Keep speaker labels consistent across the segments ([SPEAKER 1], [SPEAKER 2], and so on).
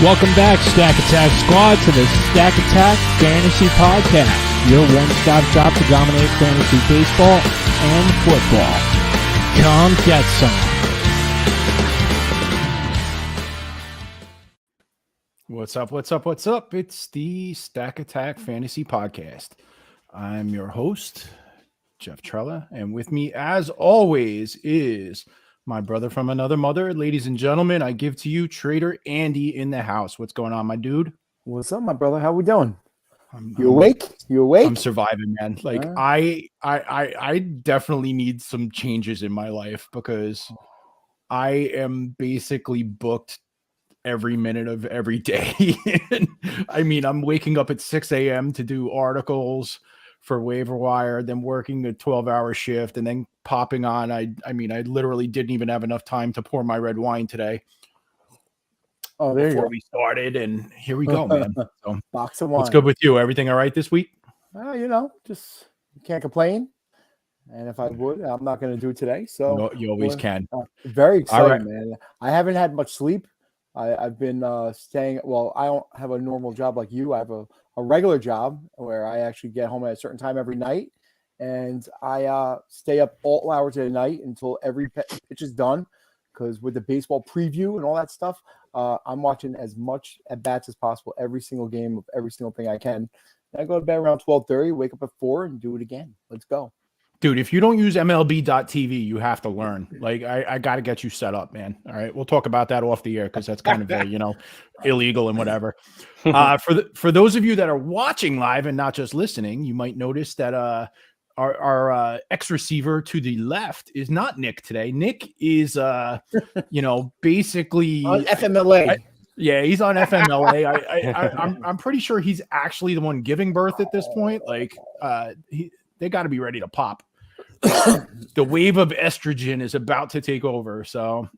[SPEAKER 1] Welcome back, Stack Attack Squad, to the Stack Attack Fantasy Podcast, your one-stop shop to dominate fantasy baseball and football. Come get some.
[SPEAKER 2] What's up, what's up, what's up? It's the Stack Attack Fantasy Podcast. I'm your host, Jeff Trella, and with me, as always, is my brother from another mother. Ladies and gentlemen, I give to you Trader Andy in the house. What's going on, my dude?
[SPEAKER 3] What's up, my brother? How we doing? You awake? You awake?
[SPEAKER 2] I'm surviving, man. Like I definitely need some changes in my life because I am basically booked every minute of every day. I mean, I'm waking up at 6 a.m. to do articles for Waiver Wire, then working a 12-hour shift, and then popping on. I literally didn't even have enough time to pour my red wine today.
[SPEAKER 3] Oh, there
[SPEAKER 2] before
[SPEAKER 3] you go.
[SPEAKER 2] we started, and here we go, man. So,
[SPEAKER 3] box of wine.
[SPEAKER 2] What's good with you? Everything all right this week?
[SPEAKER 3] Just can't complain. And if I would, I'm not going to do it today. So
[SPEAKER 2] No, you always can.
[SPEAKER 3] Very excited,
[SPEAKER 2] right.
[SPEAKER 3] man. I haven't had much sleep. I've been staying. Well, I don't have a normal job like you. I have a regular job where I actually get home at a certain time every night, and I stay up all hours of the night until every pitch is done. Because with the baseball preview and all that stuff, I'm watching as much at bats as possible every single game of every single thing I can. And I go to bed around 12:30, wake up at 4, and do it again. Let's go.
[SPEAKER 2] Dude, if you don't use MLB.TV, you have to learn. Like, I got to get you set up, man. All right, we'll talk about that off the air because that's kind of illegal and whatever. For those of you that are watching live and not just listening, you might notice that our ex receiver to the left is not Nick today. Nick is basically
[SPEAKER 3] on FMLA.
[SPEAKER 2] He's on FMLA. I'm pretty sure he's actually the one giving birth at this point. Like, they got to be ready to pop. The wave of estrogen is about to take over. So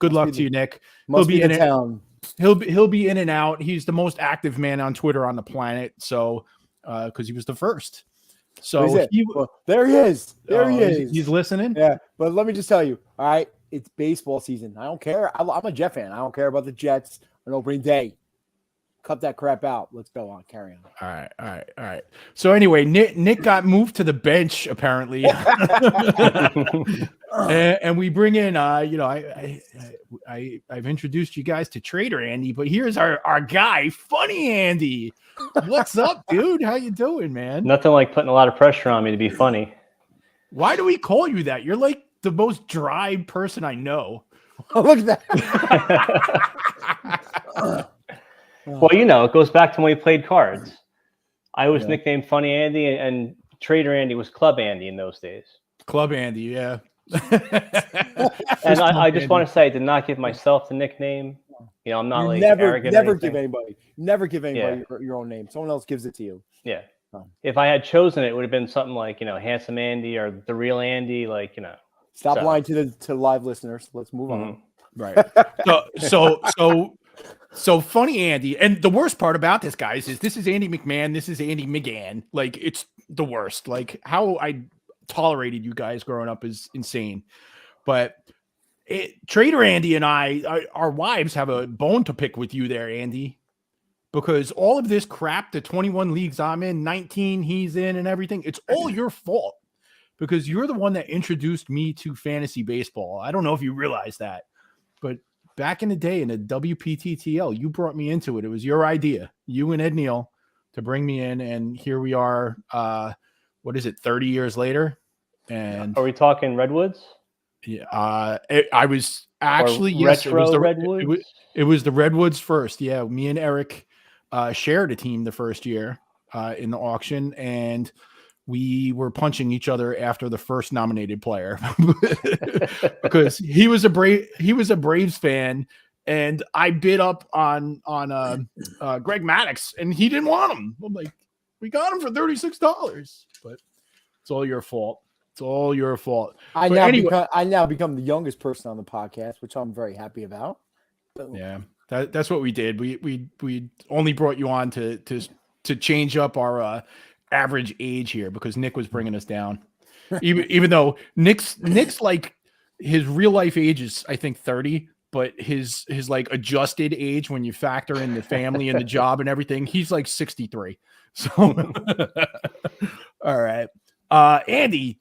[SPEAKER 2] good luck to you, Nick.
[SPEAKER 3] Must be in town.
[SPEAKER 2] He'll be in and out. He's the most active man on Twitter on the planet. So because he was the first. So
[SPEAKER 3] there he is. There he is.
[SPEAKER 2] He's listening.
[SPEAKER 3] Yeah, but let me just tell you. All right, it's baseball season. I don't care. I'm a Jet fan. I don't care about the Jets on opening day. Cut that crap out. Let's go on. Carry on.
[SPEAKER 2] All right. So anyway, Nick got moved to the bench apparently, and we bring in. I've introduced you guys to Trader Andy, but here's our guy, Funny Andy. What's up, dude? How you doing, man?
[SPEAKER 4] Nothing like putting a lot of pressure on me to be funny.
[SPEAKER 2] Why do we call you that? You're like the most dry person I know.
[SPEAKER 3] Look at that.
[SPEAKER 4] Well, it goes back to when we played cards. I was nicknamed Funny Andy, and Trader Andy was Club Andy in those days.
[SPEAKER 2] Club Andy, yeah.
[SPEAKER 4] And I just want to say I did not give myself the nickname. I'm not arrogant.
[SPEAKER 3] Never give anybody your own name. Someone else gives it to you.
[SPEAKER 4] Yeah. If I had chosen it, it would have been something like, Handsome Andy or The Real Andy,
[SPEAKER 3] Stop lying to live listeners. Let's move on.
[SPEAKER 2] Right. So Funny Andy, and the worst part about this, guys, is this is Andy McMahon. This is Andy McGann. Like, it's the worst. Like, how I tolerated you guys growing up is insane. But Trader Andy and our wives have a bone to pick with you there, Andy, because all of this crap, the 21 leagues I'm in, 19 he's in, and everything, it's all your fault because you're the one that introduced me to fantasy baseball. I don't know if you realize that, but back in the day in the WPTTL, you brought me into it. It was your idea, you and Ed Neal, to bring me in, and here we are. 30 years later? And
[SPEAKER 4] are we talking Redwoods?
[SPEAKER 2] Yeah, I was actually
[SPEAKER 4] Redwoods.
[SPEAKER 2] It was the Redwoods first. Yeah, me and Eric shared a team the first year in the auction, and we were punching each other after the first nominated player because he was a Braves fan, and I bid up on Greg Maddux, and he didn't want him. I'm like, we got him for $36, but it's all your fault. It's all your fault.
[SPEAKER 3] I now become the youngest person on the podcast, which I'm very happy about.
[SPEAKER 2] Yeah, that's what we did. We only brought you on to change up our average age here because Nick was bringing us down. Even though Nick's like his real life age is I think 30, but his like adjusted age when you factor in the family and the job and everything, he's like 63. So, all right, Andy.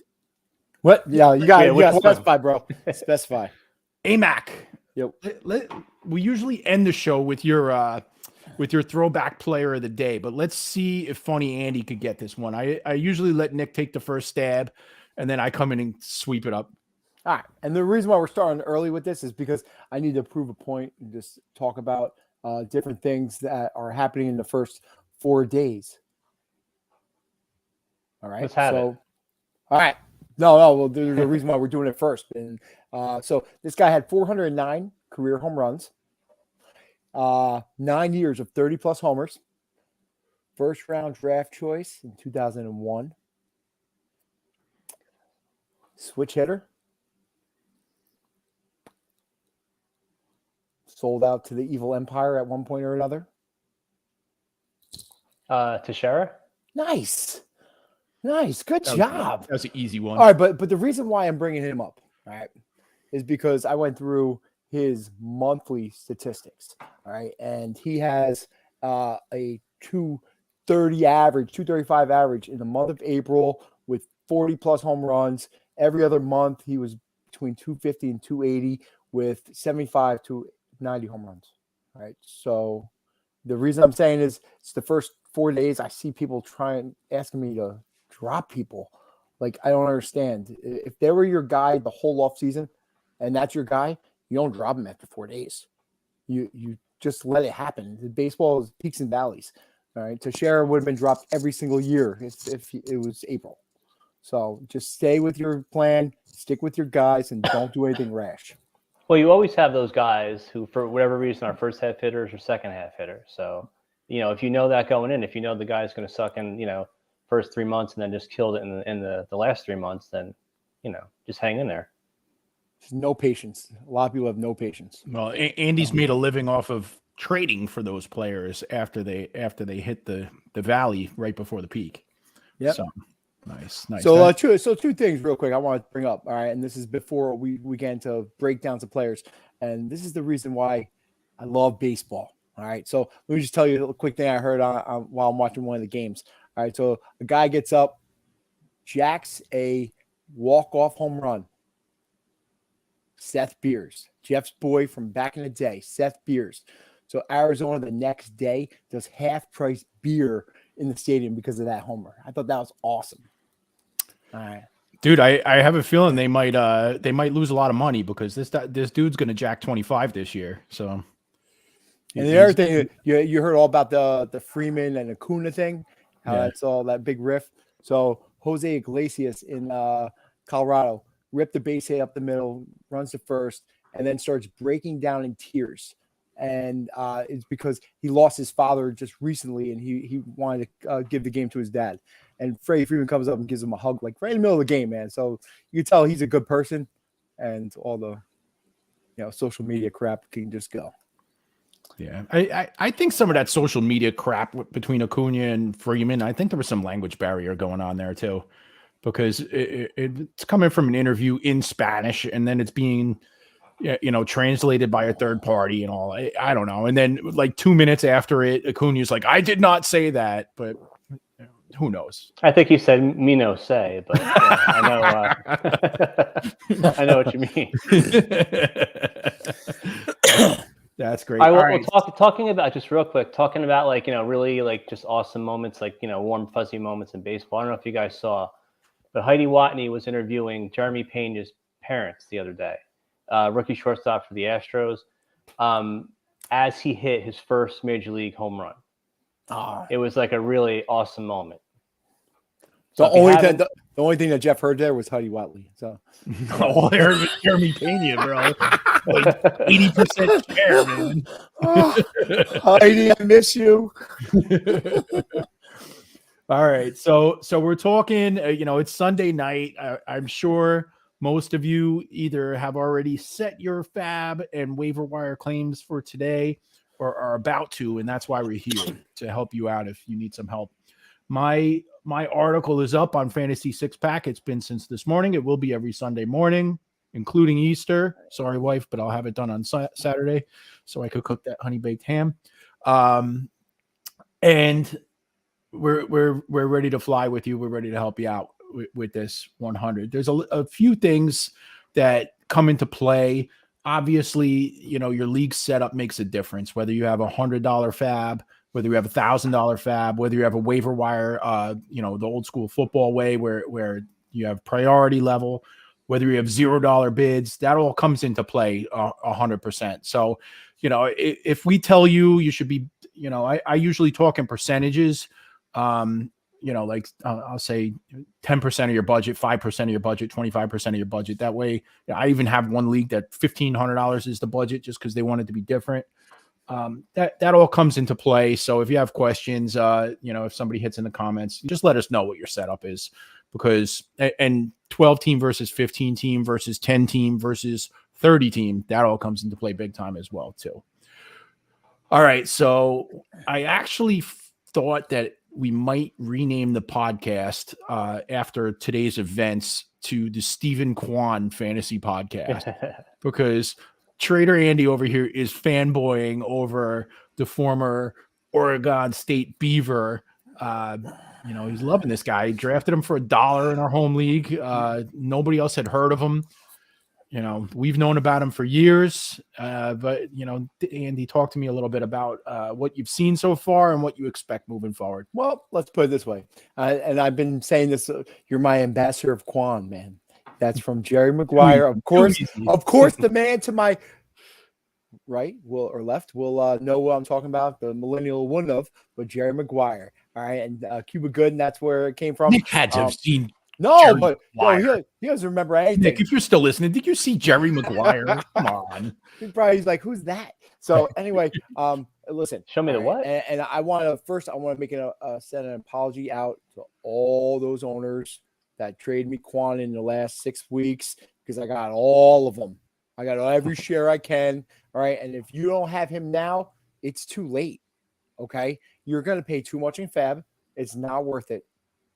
[SPEAKER 3] What? Yeah, you got to
[SPEAKER 4] which one?
[SPEAKER 3] specify, bro. Specify.
[SPEAKER 2] AMAC.
[SPEAKER 3] Yep.
[SPEAKER 2] We usually end the show with your throwback player of the day, but let's see if Funny Andy could get this one. I usually let Nick take the first stab, and then I come in and sweep it up.
[SPEAKER 3] All right. And the reason why we're starting early with this is because I need to prove a point and just talk about different things that are happening in the first 4 days. All right.
[SPEAKER 4] Let's have it.
[SPEAKER 3] All right. No. Well, there's a reason why we're doing it first. And so this guy had 409 career home runs, 9 years of 30-plus homers, first-round draft choice in 2001, switch hitter, sold out to the evil empire at one point or another.
[SPEAKER 4] Teixeira?
[SPEAKER 3] Nice. Good job.
[SPEAKER 2] That was an easy one.
[SPEAKER 3] All right, but the reason why I'm bringing him up, all right, is because I went through his monthly statistics, all right, and he has a 230 average, 235 average in the month of April with 40-plus home runs. Every other month, he was between 250 and 280 with 75 to 90 home runs, all right? So the reason I'm saying is it's the first 4 days I see people asking me to drop people. Like, I don't understand. If they were your guy the whole offseason and that's your guy, you don't drop him after 4 days. You just let it happen. The baseball is peaks and valleys. All right. Teixeira would have been dropped every single year if it was April. So just stay with your plan, stick with your guys, and don't do anything rash.
[SPEAKER 4] Well, you always have those guys who, for whatever reason, are first half hitters or second half hitters. So, if you know that going in, if you know the guy's going to suck in, first 3 months and then just killed it in the last 3 months, then, just hang in there.
[SPEAKER 3] No patience. A lot of people have no patience.
[SPEAKER 2] Well, Andy's made a living off of trading for those players after they hit the valley right before the peak.
[SPEAKER 3] Yeah.
[SPEAKER 2] So nice.
[SPEAKER 3] So two things real quick I want to bring up. All right, and this is before we get into breakdowns of players, and this is the reason why I love baseball. All right, so let me just tell you a quick thing I heard while I'm watching one of the games. All right, so a guy gets up, jacks a walk-off home run. Seth Beers, Jeff's boy from back in the day, Seth Beers. So Arizona the next day does half-price beer in the stadium because of that homer. I thought that was awesome. All right.
[SPEAKER 2] Dude, I have a feeling they might lose a lot of money because this dude's going to jack 25 this year. So,
[SPEAKER 3] and the other thing, you heard all about the Freeman and Acuna thing, how that's all that big riff. So Jose Iglesias in Colorado ripped the base hit up the middle, runs to first, and then starts breaking down in tears. And it's because he lost his father just recently, and he wanted to give the game to his dad. And Freddie Freeman comes up and gives him a hug, like right in the middle of the game, man. So you can tell he's a good person, and all the social media crap can just go.
[SPEAKER 2] Yeah, I think some of that social media crap between Acuna and Freeman, I think there was some language barrier going on there too, because it's coming from an interview in Spanish, and then it's being translated by a third party and all. I don't know. And then like 2 minutes after it, Acuna's like, I did not say that, but who knows?
[SPEAKER 4] I think he said "me no say," but I know I know what you mean.
[SPEAKER 2] That's great.
[SPEAKER 4] Talking about just real quick, talking about really just awesome moments, warm fuzzy moments in baseball. I don't know if you guys saw, but Heidi Watney was interviewing Jeremy Pena's parents the other day, rookie shortstop for the Astros, as he hit his first major league home run. It was like a really awesome moment.
[SPEAKER 3] So the only thing that Jeff heard there was Heidi Watney. So
[SPEAKER 2] all I heard was Jeremy Pena, bro. Like 80% share, man.
[SPEAKER 3] Heidi, I miss you.
[SPEAKER 2] All right, so we're talking. It's Sunday night. I'm sure most of you either have already set your FAAB and waiver wire claims for today, or are about to, and that's why we're here to help you out if you need some help. My article is up on Fantasy Six Pack. It's been since this morning. It will be every Sunday morning. including Easter. Sorry, wife, but I'll have it done on Saturday so I could cook that honey baked ham. And we're ready to fly with you. We're ready to help you out with this 100. There's a few things that come into play. Obviously, your league setup makes a difference, whether you have $100 FAAB, whether you have $1,000 FAAB, whether you have a waiver wire, the old school football way where you have priority level, whether you have $0 bids, that all comes into play 100%. So, if we tell you should be, I usually talk in percentages. I'll say 10% of your budget, 5% of your budget, 25% of your budget. That way, I even have one league that $1,500 is the budget just because they want it to be different. That all comes into play. So if you have questions, if somebody hits in the comments, just let us know what your setup is, because and 12 team versus 15 team versus 10 team versus 30 team, that all comes into play big time as well too. All right. So I actually thought that we might rename the podcast after today's events to the Stephen Kwan Fantasy Podcast, because Trader Andy over here is fanboying over the former Oregon State Beaver. He's loving this guy. He drafted him for $1 in our home league. Nobody else had heard of him. We've known about him for years, but Andy, talk to me a little bit about what you've seen so far and what you expect moving forward.
[SPEAKER 3] Well, let's put it this way. And I've been saying this, you're my ambassador of Quan, man. That's from Jerry Maguire. Of course, the man to my right or left will know what I'm talking about. The millennial wouldn't have, but Jerry Maguire. All right. And Cuba Gooden, that's where it came from.
[SPEAKER 2] Nick had to have seen
[SPEAKER 3] No,
[SPEAKER 2] Jerry
[SPEAKER 3] but
[SPEAKER 2] Maguire.
[SPEAKER 3] He doesn't remember anything.
[SPEAKER 2] Nick, if you're still listening, did you see Jerry Maguire? Come on.
[SPEAKER 3] He's like, who's that? So anyway, listen.
[SPEAKER 4] Show me the what?
[SPEAKER 3] And I want to make send an apology out to all those owners that traded me Quan in the last 6 weeks, because I got all of them. I got every share I can. All right. And if you don't have him now, it's too late. Okay. You're going to pay too much in FAAB. It's not worth it.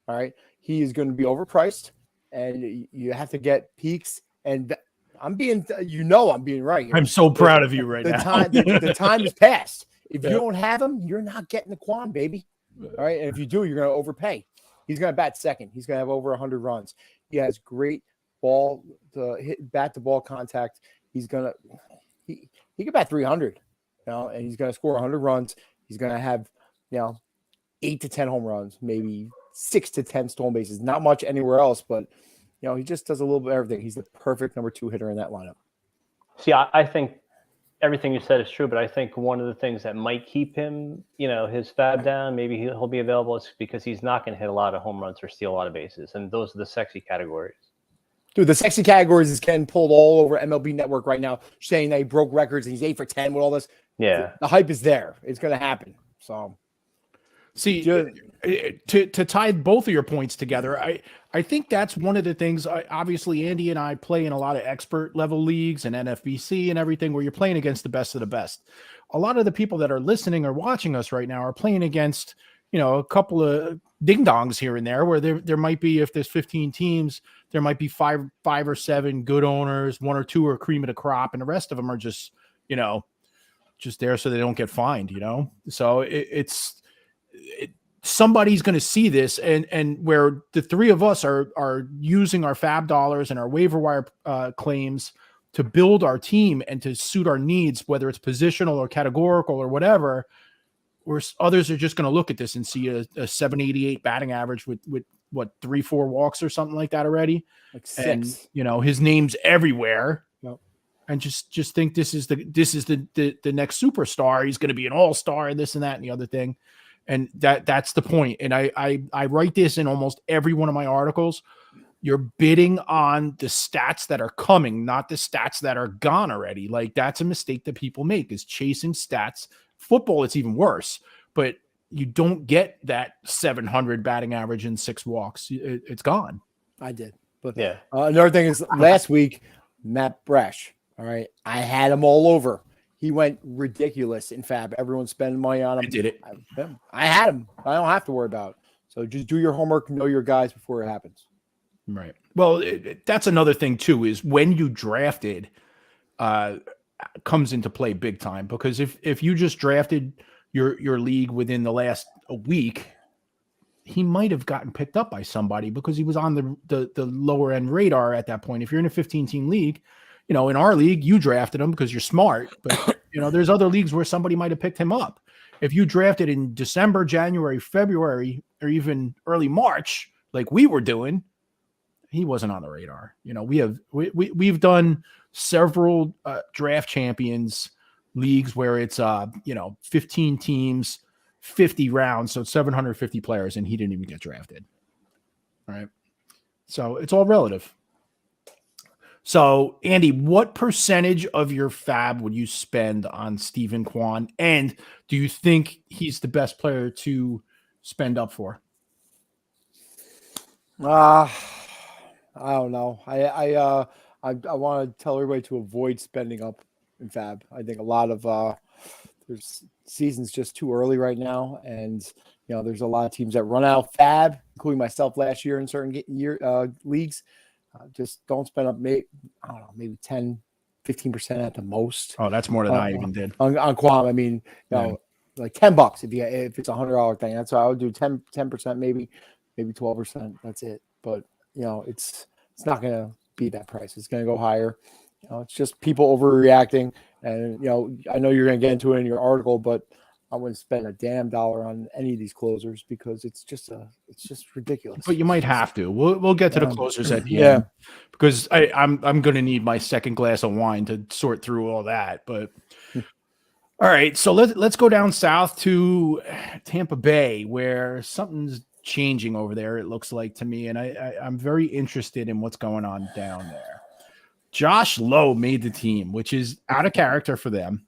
[SPEAKER 3] All right. He is going to be overpriced, and you have to get peaks. And I'm being right here.
[SPEAKER 2] I'm so proud of you right now.
[SPEAKER 3] The time is past. If you don't have him, you're not getting the Quan, baby. All right. And if you do, you're going to overpay. He's going to bat second. He's going to have over 100 runs. He has great bat to ball contact. He can bat 300, and he's going to score 100 runs. He's going to have, 8 to 10 home runs, maybe 6 to 10 stolen bases. Not much anywhere else, but he just does a little bit of everything. He's the perfect number 2 hitter in that lineup.
[SPEAKER 4] See, I think everything you said is true, but I think one of the things that might keep him, his FAAB down, maybe he'll be available, is because he's not going to hit a lot of home runs or steal a lot of bases, and those are the sexy categories. Dude,
[SPEAKER 3] the sexy categories is getting pulled all over MLB Network right now, saying that he broke records and he's 8 for 10 with all this.
[SPEAKER 4] Yeah,
[SPEAKER 3] the hype is there. It's going to happen. So.
[SPEAKER 2] See, to tie both of your points together, I think that's one of the things. Obviously, Andy and I play in a lot of expert level leagues and NFBC and everything, where you're playing against the best of the best. A lot of the people that are listening or watching us right now are playing against, a couple of ding dongs here and there, where there might be, if there's 15 teams, there might be five or 7 good owners, 1 or 2 are cream of the crop, and the rest of them are just there so they don't get fined. So somebody's going to see this, and where the 3 of us are using our FAAB dollars and our waiver wire claims to build our team and to suit our needs, whether it's positional or categorical or whatever, where others are just going to look at this and see a 788 batting average with what, 3-4 walks or something like that already.
[SPEAKER 3] Like 6.
[SPEAKER 2] And, his name's everywhere.
[SPEAKER 3] Yep. And
[SPEAKER 2] just think this is the next superstar. He's going to be an all-star and this and that and the other thing. And that's the point. And I write this in almost every one of my articles. You're bidding on the stats that are coming, not the stats that are gone already. Like, that's a mistake that people make, is chasing stats. Football, it's even worse, but you don't get that 700 batting average in 6 walks. It's gone.
[SPEAKER 3] I did. But
[SPEAKER 4] yeah.
[SPEAKER 3] Another thing is, last week, Matt Brash. All right. I had him all over. He went ridiculous in FAAB. Everyone's spending money on him.
[SPEAKER 2] I did it.
[SPEAKER 3] I had him. I don't have to worry about it. So just do your homework, know your guys before it happens.
[SPEAKER 2] Right. Well, that's another thing too, is when you drafted comes into play big time, because if you just drafted your league within the last a week, he might have gotten picked up by somebody because he was on the lower end radar at that point. If you're in a 15-team league, in our league, you drafted him because you're smart, but there's other leagues where somebody might have picked him up. If you drafted in December, January, February, or even early March, like we were doing, he wasn't on the radar. We've done several draft champions leagues where it's 15 teams, 50 rounds, so it's 750 players, and he didn't even get drafted. All right. So it's all relative. So, Andy, what percentage of your FAAB would you spend on Stephen Kwan? And do you think he's the best player to spend up for?
[SPEAKER 3] I don't know. I want to tell everybody to avoid spending up in FAAB. I think a lot of there's season's just too early right now, and there's a lot of teams that run out FAAB, including myself last year in certain leagues. Just don't spend up, maybe 10, 15% at the most.
[SPEAKER 2] Oh, that's more than I even did
[SPEAKER 3] on Quam. I mean, like $10 if it's $100 thing. That's why I would do 10%, maybe 12%. That's it. But it's not gonna be that price. It's gonna go higher. It's just people overreacting. And I know you're gonna get into it in your article, but I wouldn't spend a damn dollar on any of these closers because it's just ridiculous.
[SPEAKER 2] But you might have to. We'll get to the closers at the end, because I'm going to need my second glass of wine to sort through all that. But all right, so let's go down south to Tampa Bay, where something's changing over there. It looks like to me, and I'm very interested in what's going on down there. Josh Lowe made the team, which is out of character for them.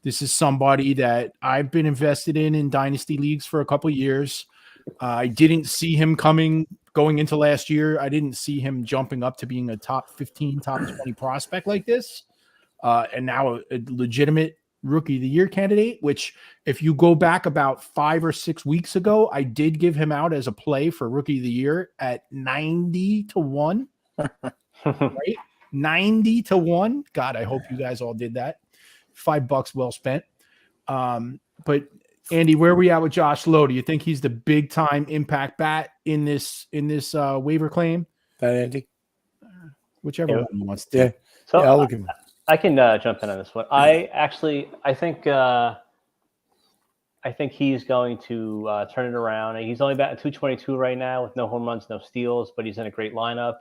[SPEAKER 2] This is somebody that I've been invested in dynasty leagues for a couple of years. I didn't see him going into last year. I didn't see him jumping up to being a top 15, top 20 prospect like this. And now a legitimate rookie of the year candidate, which if you go back about 5 or 6 weeks ago, I did give him out as a play for rookie of the year at 90-1, right? 90-1. God, I hope you guys all did that. $5 well spent. But Andy, where are we at with Josh Lowe? Do you think he's the big time impact bat in this waiver claim?
[SPEAKER 3] That Andy,
[SPEAKER 2] whichever one wants to.
[SPEAKER 3] Yeah.
[SPEAKER 4] So
[SPEAKER 3] I'll look at him.
[SPEAKER 4] I can jump in on this one. I think he's going to turn it around. He's only batting 222 right now with no home runs, no steals, but he's in a great lineup.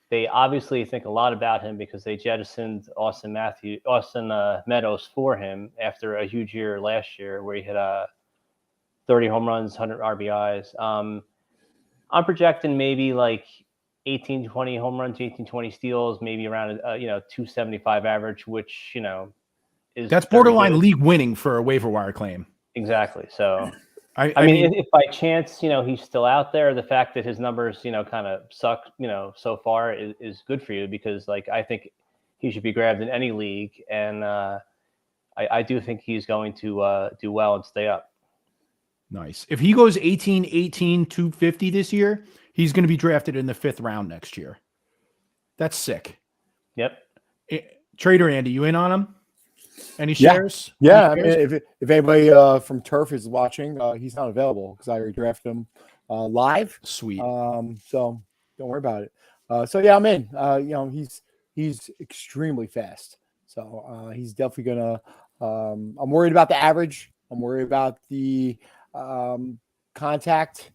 [SPEAKER 4] They obviously think a lot about him because they jettisoned Austin Meadows for him after a huge year last year where he hit 30 home runs, 100 RBIs. I'm projecting maybe like 18, 20 home runs, 18, 20 steals, maybe around 275 average, which is
[SPEAKER 2] that's borderline league winning for a waiver wire claim.
[SPEAKER 4] Exactly. So. I mean, if by chance, he's still out there, the fact that his numbers, kind of suck, so far is good for you because, I think he should be grabbed in any league. And I do think he's going to do well and stay up.
[SPEAKER 2] Nice. If he goes 18, 250 this year, he's going to be drafted in the 5th round next year. That's sick.
[SPEAKER 4] Yep.
[SPEAKER 2] Trader Andy, you in on him? Any shares?
[SPEAKER 3] Yeah.
[SPEAKER 2] Any shares?
[SPEAKER 3] I mean, if anybody from Turf is watching, he's not available because I redrafted him live.
[SPEAKER 2] Sweet.
[SPEAKER 3] So don't worry about it. So yeah, I'm in. He's extremely fast. So he's definitely gonna. I'm worried about the average. I'm worried about the contact.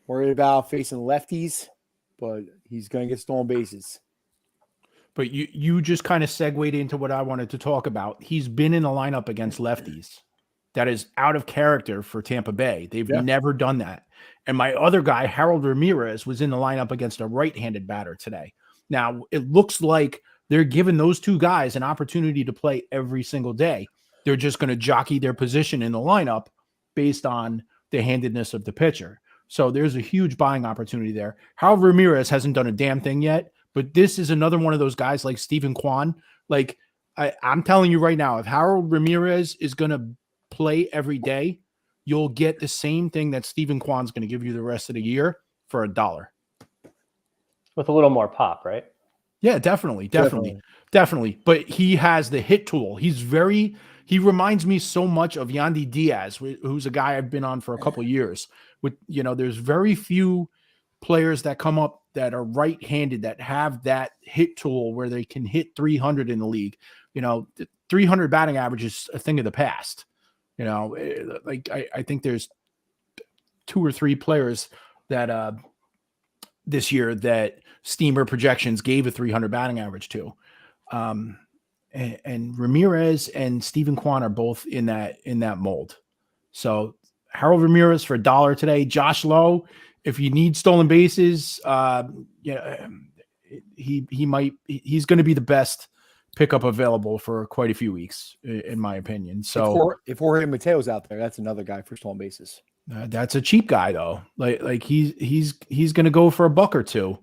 [SPEAKER 3] Worried about facing lefties, but he's gonna get stolen bases.
[SPEAKER 2] But you just kind of segued into what I wanted to talk about. He's been in the lineup against lefties. That is out of character for Tampa Bay. They've never done that. And my other guy, Harold Ramirez, was in the lineup against a right-handed batter today. Now, it looks like they're giving those two guys an opportunity to play every single day. They're just going to jockey their position in the lineup based on the handedness of the pitcher. So there's a huge buying opportunity there. Harold Ramirez hasn't done a damn thing yet. But this is another one of those guys like Stephen Kwan. I'm telling you right now, if Harold Ramirez is going to play every day, you'll get the same thing that Stephen Kwan's going to give you the rest of the year for $1.
[SPEAKER 4] with a little more pop, right?
[SPEAKER 2] Yeah, definitely. But he has the hit tool. He reminds me so much of Yandy Diaz, who's a guy I've been on for a couple of years. There's very few players that come up that are right-handed that have that hit tool where they can hit 300 in the league. 300 batting average is a thing of the past. I think there's 2 or 3 players that this year that Steamer projections gave a 300 batting average to. And Ramirez and Steven Kwan are both in that mold. So Harold Ramirez for $1 today. Josh Lowe, if you need stolen bases, he's going to be the best pickup available for quite a few weeks, in my opinion. So
[SPEAKER 3] if Jorge Mateo's out there, that's another guy for stolen bases.
[SPEAKER 2] That's a cheap guy though. Like he's going to go for $1 or $2.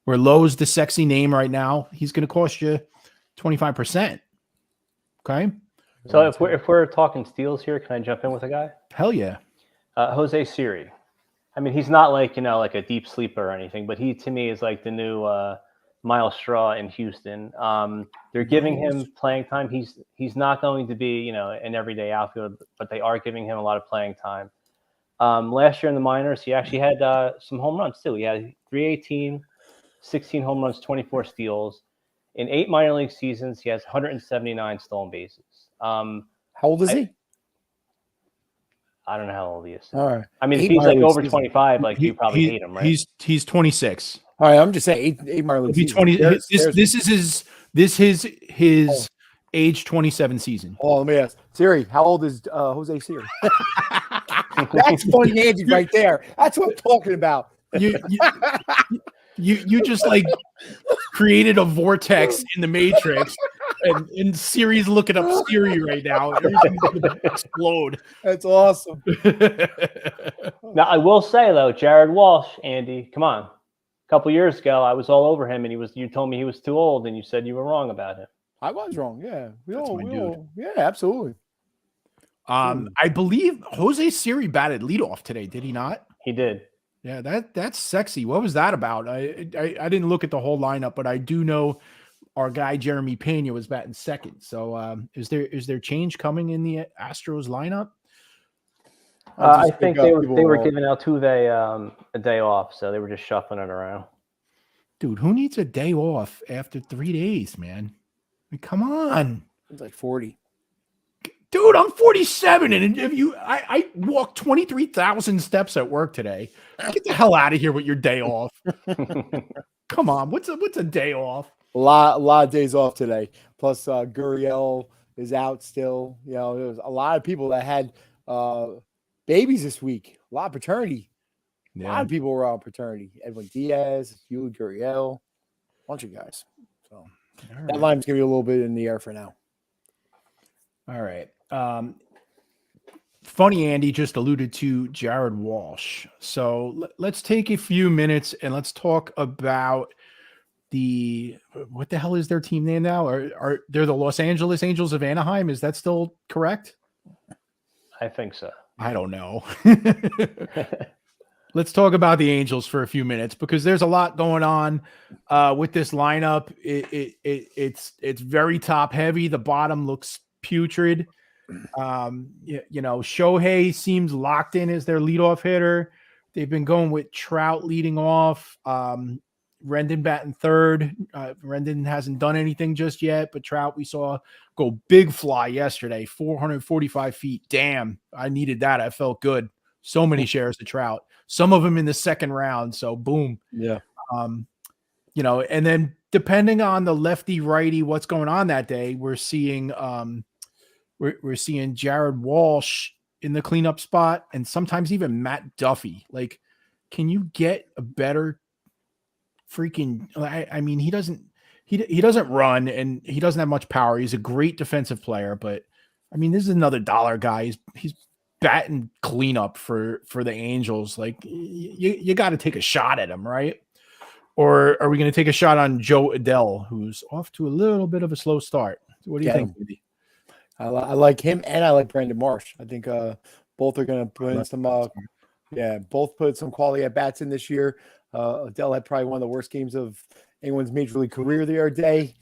[SPEAKER 2] Where Lowe's the sexy name right now, he's going to cost you 25%. Okay.
[SPEAKER 4] So if we're talking steals here, can I jump in with a guy?
[SPEAKER 2] Hell yeah.
[SPEAKER 4] Jose Siri. I mean, he's not like a deep sleeper or anything, but he to me is like the new Miles Straw in Houston. They're giving him playing time. He's not going to be an everyday outfielder, but they are giving him a lot of playing time. Last year in the minors, he actually had some home runs too. He had 318, 16 home runs, 24 steals. In 8 minor league seasons, he has 179 stolen bases.
[SPEAKER 3] How old is he?
[SPEAKER 4] I don't know how old he is.
[SPEAKER 3] All right.
[SPEAKER 4] I mean, if he's like over 25, like you probably hate him, right?
[SPEAKER 2] He's 26.
[SPEAKER 3] All right, I'm just saying 8 minor league seasons.
[SPEAKER 2] 20. This is his age 27 season.
[SPEAKER 3] Oh, let me ask Siri. How old is Jose Siri? That's funny, Andy, right there. That's what I'm talking about.
[SPEAKER 2] You just like created a vortex in the Matrix, and Siri's looking up Siri right now. Everything's gonna explode.
[SPEAKER 3] That's awesome.
[SPEAKER 4] Now I will say though, Jared Walsh, Andy, come on. A couple years ago, I was all over him, and you told me he was too old, and you said you were wrong about him.
[SPEAKER 3] I was wrong. Yeah, yeah, absolutely.
[SPEAKER 2] I believe Jose Siri batted leadoff today. Did he not?
[SPEAKER 4] He did.
[SPEAKER 2] Yeah, that's sexy. What was that about? I didn't look at the whole lineup, but I do know our guy Jeremy Pena was batting second. So is there change coming in the Astros lineup?
[SPEAKER 4] I think they were giving Altuve a day off, so they were just shuffling it around.
[SPEAKER 2] Dude, who needs a day off after 3 days, man? I mean, come on.
[SPEAKER 3] It's like 40.
[SPEAKER 2] Dude, I'm 47, and if I walked 23,000 steps at work today. Get the hell out of here with your day off. Come on, what's a day off?
[SPEAKER 3] A lot of days off today. Plus, Gurriel is out still. There's a lot of people that had babies this week. A lot of paternity. Yeah. A lot of people were on paternity. Edwin Diaz, Hugh Gurriel, a bunch of guys. So that line's gonna be a little bit in the air for now.
[SPEAKER 2] All right. Funny, Andy just alluded to Jared Walsh. So let's take a few minutes and let's talk about what the hell is their team name now? Are they're the Los Angeles Angels of Anaheim? Is that still correct?
[SPEAKER 4] I think so.
[SPEAKER 2] I don't know. Let's talk about the Angels for a few minutes because there's a lot going on with this lineup. It's very top heavy. The bottom looks putrid. Shohei seems locked in as their leadoff hitter. They've been going with Trout leading off. Rendon batting third. Rendon hasn't done anything just yet, but Trout we saw go big fly yesterday, 445 feet. Damn, I needed that. I felt good. So many shares of Trout. Some of them in the second round. So boom.
[SPEAKER 3] Yeah.
[SPEAKER 2] And then depending on the lefty righty, what's going on that day, we're seeing we're seeing Jared Walsh in the cleanup spot and sometimes even Matt Duffy. Like, can you get a better freaking, I mean, he doesn't run and he doesn't have much power. He's a great defensive player, but I mean, this is another dollar guy. He's batting cleanup for the Angels. Like you got to take a shot at him, right? Or are we going to take a shot on Joe Adele, who's off to a little bit of a slow start? What do you think, Andy?
[SPEAKER 3] I like him and I like Brandon Marsh. I think both are going to put in some both put some quality at bats in this year. Adele had probably one of the worst games of anyone's major league career the other day,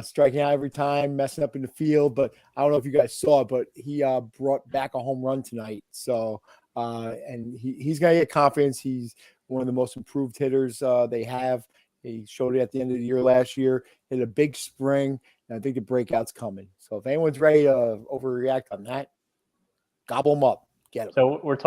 [SPEAKER 3] striking out every time, messing up in the field. But I don't know if you guys saw it, but he brought back a home run tonight. So, and he's going to get confidence. He's one of the most improved hitters they have. He showed it at the end of the year last year, hit a big spring, and I think the breakout's coming. So if anyone's ready to overreact on that, gobble him up. Get him.
[SPEAKER 4] So we're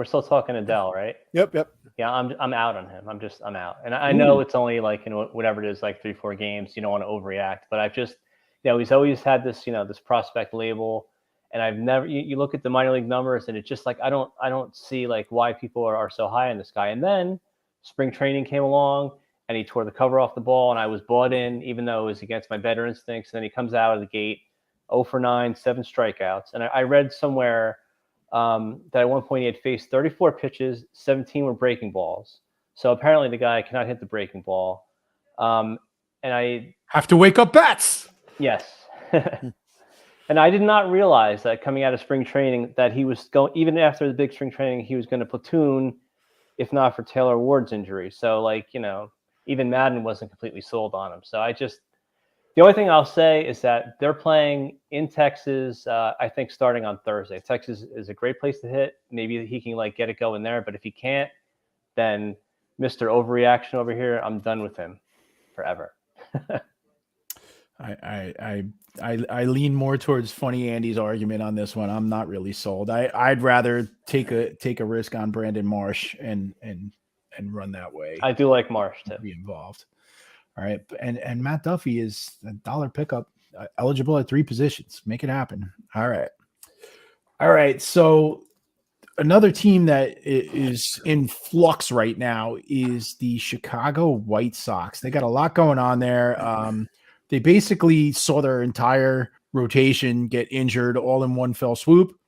[SPEAKER 4] still talking Adele, right?
[SPEAKER 3] Yep.
[SPEAKER 4] Yeah, I'm out on him. I'm out. And I know it's only like, whatever it is, like 3-4 games, you don't want to overreact, but I've just, he's always had this, this prospect label, and I've never, you look at the minor league numbers and it's just like, I don't see like why people are so high on this guy. And then spring training came along and he tore the cover off the ball and I was bought in, even though it was against my better instincts. And then he comes out of the gate, 0 for 9, 7 strikeouts. And I read somewhere that at one point he had faced 34 pitches, 17 were breaking balls. So apparently the guy cannot hit the breaking ball. And I
[SPEAKER 2] have to wake up bats.
[SPEAKER 4] Yes. And I did not realize that coming out of spring training that he was going, even after the big spring training, he was going to platoon, if not for Taylor Ward's injury. So even Madden wasn't completely sold on him. So the only thing I'll say is that they're playing in Texas, I think starting on Thursday. Texas is a great place to hit. Maybe he can get it going there, but if he can't, then Mr. Overreaction over here, I'm done with him forever.
[SPEAKER 2] I lean more towards Funny Andy's argument on this one. I'm not really sold. I'd rather take a risk on Brandon Marsh and run that way.
[SPEAKER 4] I do like Marsh to
[SPEAKER 2] be involved. All right, and Matt Duffy is a dollar pickup, eligible at 3 positions. Make it happen. All right. So another team that is in flux right now is the Chicago White Sox. They got a lot going on there. They basically saw their entire rotation get injured all in one fell swoop.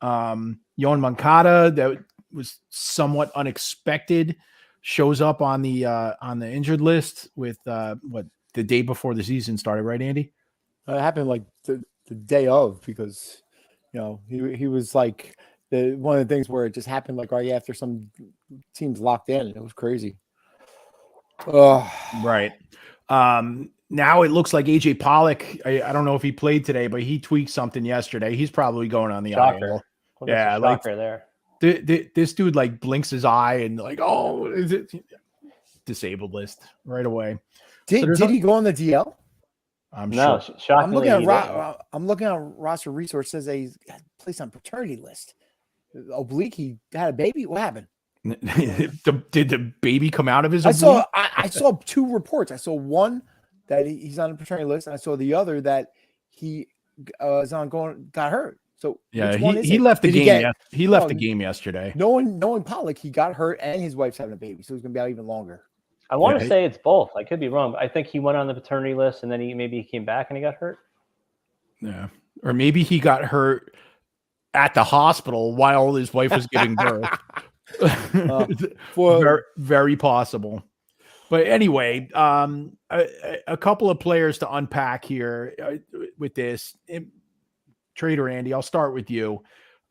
[SPEAKER 2] Yohan Moncada, that was somewhat unexpected, shows up on the injured list with the day before the season started, right, Andy?
[SPEAKER 3] It happened like the day of, because he was like one of the things where it just happened like right after some teams locked in. It was crazy.
[SPEAKER 2] Right. Now it looks like AJ Pollock. I don't know if he played today, but he tweaked something yesterday. He's probably going on the IL. Yeah,
[SPEAKER 4] there.
[SPEAKER 2] This dude blinks his eye and is it disabled list right away?
[SPEAKER 3] Did he go on the DL?
[SPEAKER 2] I'm sure.
[SPEAKER 3] I'm looking at roster resource, says that he's placed on paternity list. Oblique, he had a baby. What happened?
[SPEAKER 2] Did the baby come out of his?
[SPEAKER 3] I saw 2 reports. I saw one that he's on the paternity list, and I saw the other that he got hurt. So
[SPEAKER 2] yeah, he left the game. He left the game yesterday.
[SPEAKER 3] Knowing Pollock, he got hurt, and his wife's having a baby, so he's going to be out even longer.
[SPEAKER 4] I want to say it's both. I could be wrong, but I think he went on the paternity list, and then he came back and he got hurt.
[SPEAKER 2] Yeah, or maybe he got hurt at the hospital while his wife was giving birth. Very, very possible. But anyway, a couple of players to unpack here with this. Trader Andy, I'll start with you.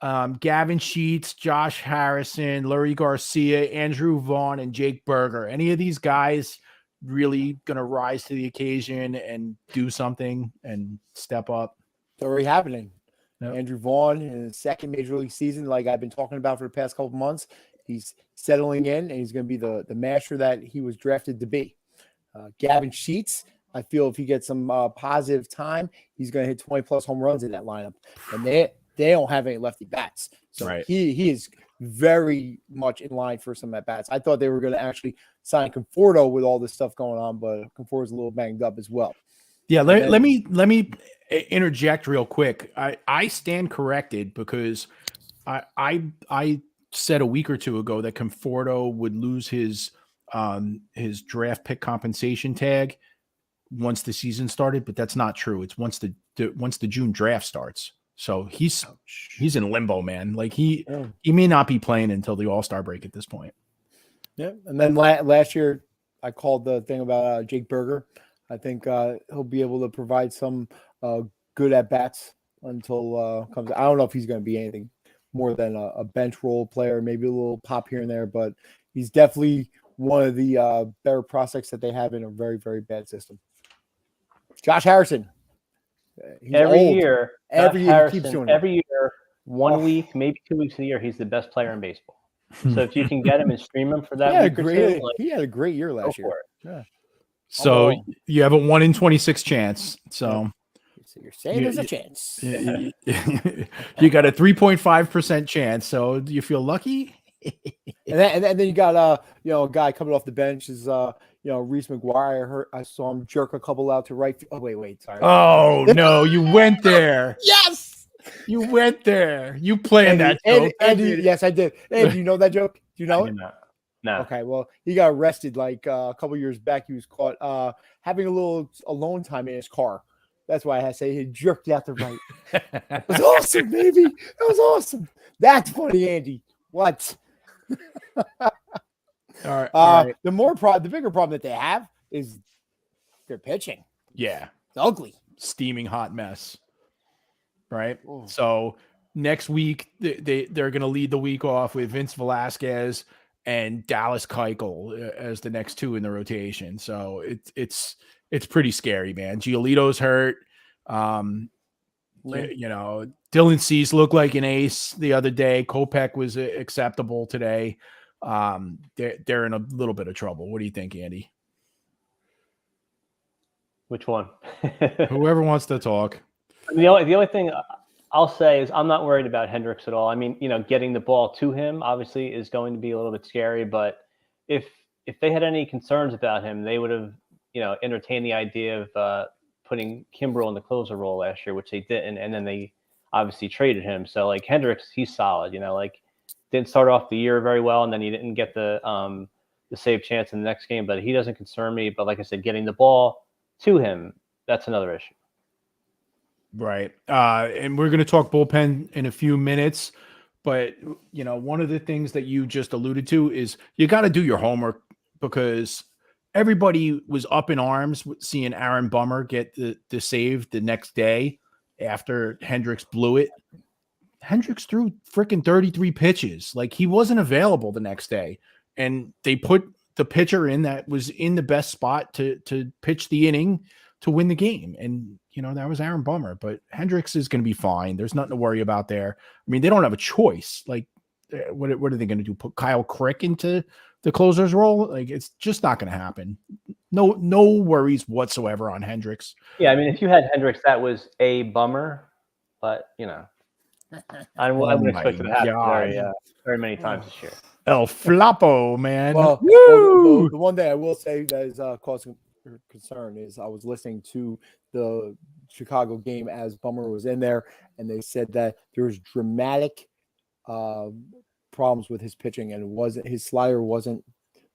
[SPEAKER 2] Gavin Sheets, Josh Harrison, Lurie Garcia, Andrew Vaughn, and Jake Berger. Any of these guys really going to rise to the occasion and do something and step up?
[SPEAKER 3] It's already happening.
[SPEAKER 2] Yep.
[SPEAKER 3] Andrew Vaughn in his second major league season, like I've been talking about for the past couple of months, he's settling in, and he's going to be the masher that he was drafted to be. Gavin Sheets, I feel if he gets some positive time, he's going to hit 20-plus home runs in that lineup. And they don't have any lefty bats. So
[SPEAKER 2] right.
[SPEAKER 3] He is very much in line for some at-bats. I thought they were going to actually sign Conforto with all this stuff going on, but Conforto's a little banged up as well.
[SPEAKER 2] Yeah, let me interject real quick. I stand corrected because I said a week or two ago that Conforto would lose his draft pick compensation tag once the season started, but that's not true. It's once the June draft starts. So he's in limbo, man. He may not be playing until the All-Star break at this point.
[SPEAKER 3] Yeah, and then last year I called the thing about Jake Berger. I think he'll be able to provide some good at bats until comes. I don't know if he's going to be anything more than a bench role player, maybe a little pop here and there, but he's definitely one of the better prospects that they have in a very, very bad system. Josh Harrison. He's
[SPEAKER 4] every
[SPEAKER 3] old.
[SPEAKER 4] year,
[SPEAKER 3] Every
[SPEAKER 4] Josh
[SPEAKER 3] year he
[SPEAKER 4] Harrison,
[SPEAKER 3] keeps doing it.
[SPEAKER 4] every year, 1 week, maybe 2 weeks of the year, he's the best player in baseball. So if you can get him and stream him for that week or two, like,
[SPEAKER 3] he had a great year last
[SPEAKER 4] go
[SPEAKER 3] year.
[SPEAKER 4] for it.
[SPEAKER 3] Yeah.
[SPEAKER 2] So you have a 1 in 26 chance. So
[SPEAKER 3] you're saying there's a chance.
[SPEAKER 2] you got a 3.5% chance. So do you feel lucky?
[SPEAKER 3] and then you got a guy coming off the bench is Reese McGuire. I saw him jerk a couple out to right. Oh wait, sorry.
[SPEAKER 2] Oh no, you went there.
[SPEAKER 3] Yes,
[SPEAKER 2] you went there. You planned that joke.
[SPEAKER 3] Andy, yes, I did. Andy, do you know that joke? Do you know it?
[SPEAKER 4] No.
[SPEAKER 3] Okay, well, he got arrested like a couple years back. He was caught having a little alone time in his car. That's why I say he jerked out to right. It was awesome, baby. That was awesome. That's funny, Andy. What?
[SPEAKER 2] All right.
[SPEAKER 3] The bigger problem that they have is their pitching.
[SPEAKER 2] Yeah.
[SPEAKER 3] It's ugly.
[SPEAKER 2] Steaming hot mess. Right?
[SPEAKER 3] Ooh.
[SPEAKER 2] So next week, they're going to lead the week off with Vince Velasquez and Dallas Keuchel as the next two in the rotation. So it's pretty scary, man. Giolito's hurt. Dylan Cease looked like an ace the other day. Kopech was acceptable today. They're in a little bit of trouble. What do you think, Andy?
[SPEAKER 4] Which one?
[SPEAKER 2] Whoever wants to talk.
[SPEAKER 4] The only thing I'll say is I'm not worried about Hendricks at all. I mean, getting the ball to him obviously is going to be a little bit scary, but if they had any concerns about him, they would have, entertained the idea of putting Kimbrel in the closer role last year, which they didn't, and then they obviously traded him. So like Hendricks, he's solid, didn't start off the year very well, and then he didn't get the save chance in the next game, but he doesn't concern me. But like I said, getting the ball to him, that's another issue.
[SPEAKER 2] Right. And we're going to talk bullpen in a few minutes, but one of the things that you just alluded to is you got to do your homework, because everybody was up in arms seeing Aaron Bummer get the save the next day after Hendricks blew it. Hendricks threw freaking 33 pitches. Like, he wasn't available the next day, and they put the pitcher in that was in the best spot to pitch the inning to win the game. And, that was Aaron Bummer, but Hendricks is going to be fine. There's nothing to worry about there. I mean, they don't have a choice. Like, what are they going to do? Put Kyle Crick into the closer's role? Like, it's just not going to happen. No worries whatsoever on Hendricks.
[SPEAKER 4] Yeah, I mean, if you had Hendricks, that was a bummer, but I wouldn't expect it to happen very many times this year.
[SPEAKER 2] El Flapo, man.
[SPEAKER 3] Well, the one thing I will say that is causing concern is I was listening to the Chicago game as Bummer was in there, and they said that there was dramatic problems with his pitching, and his slider wasn't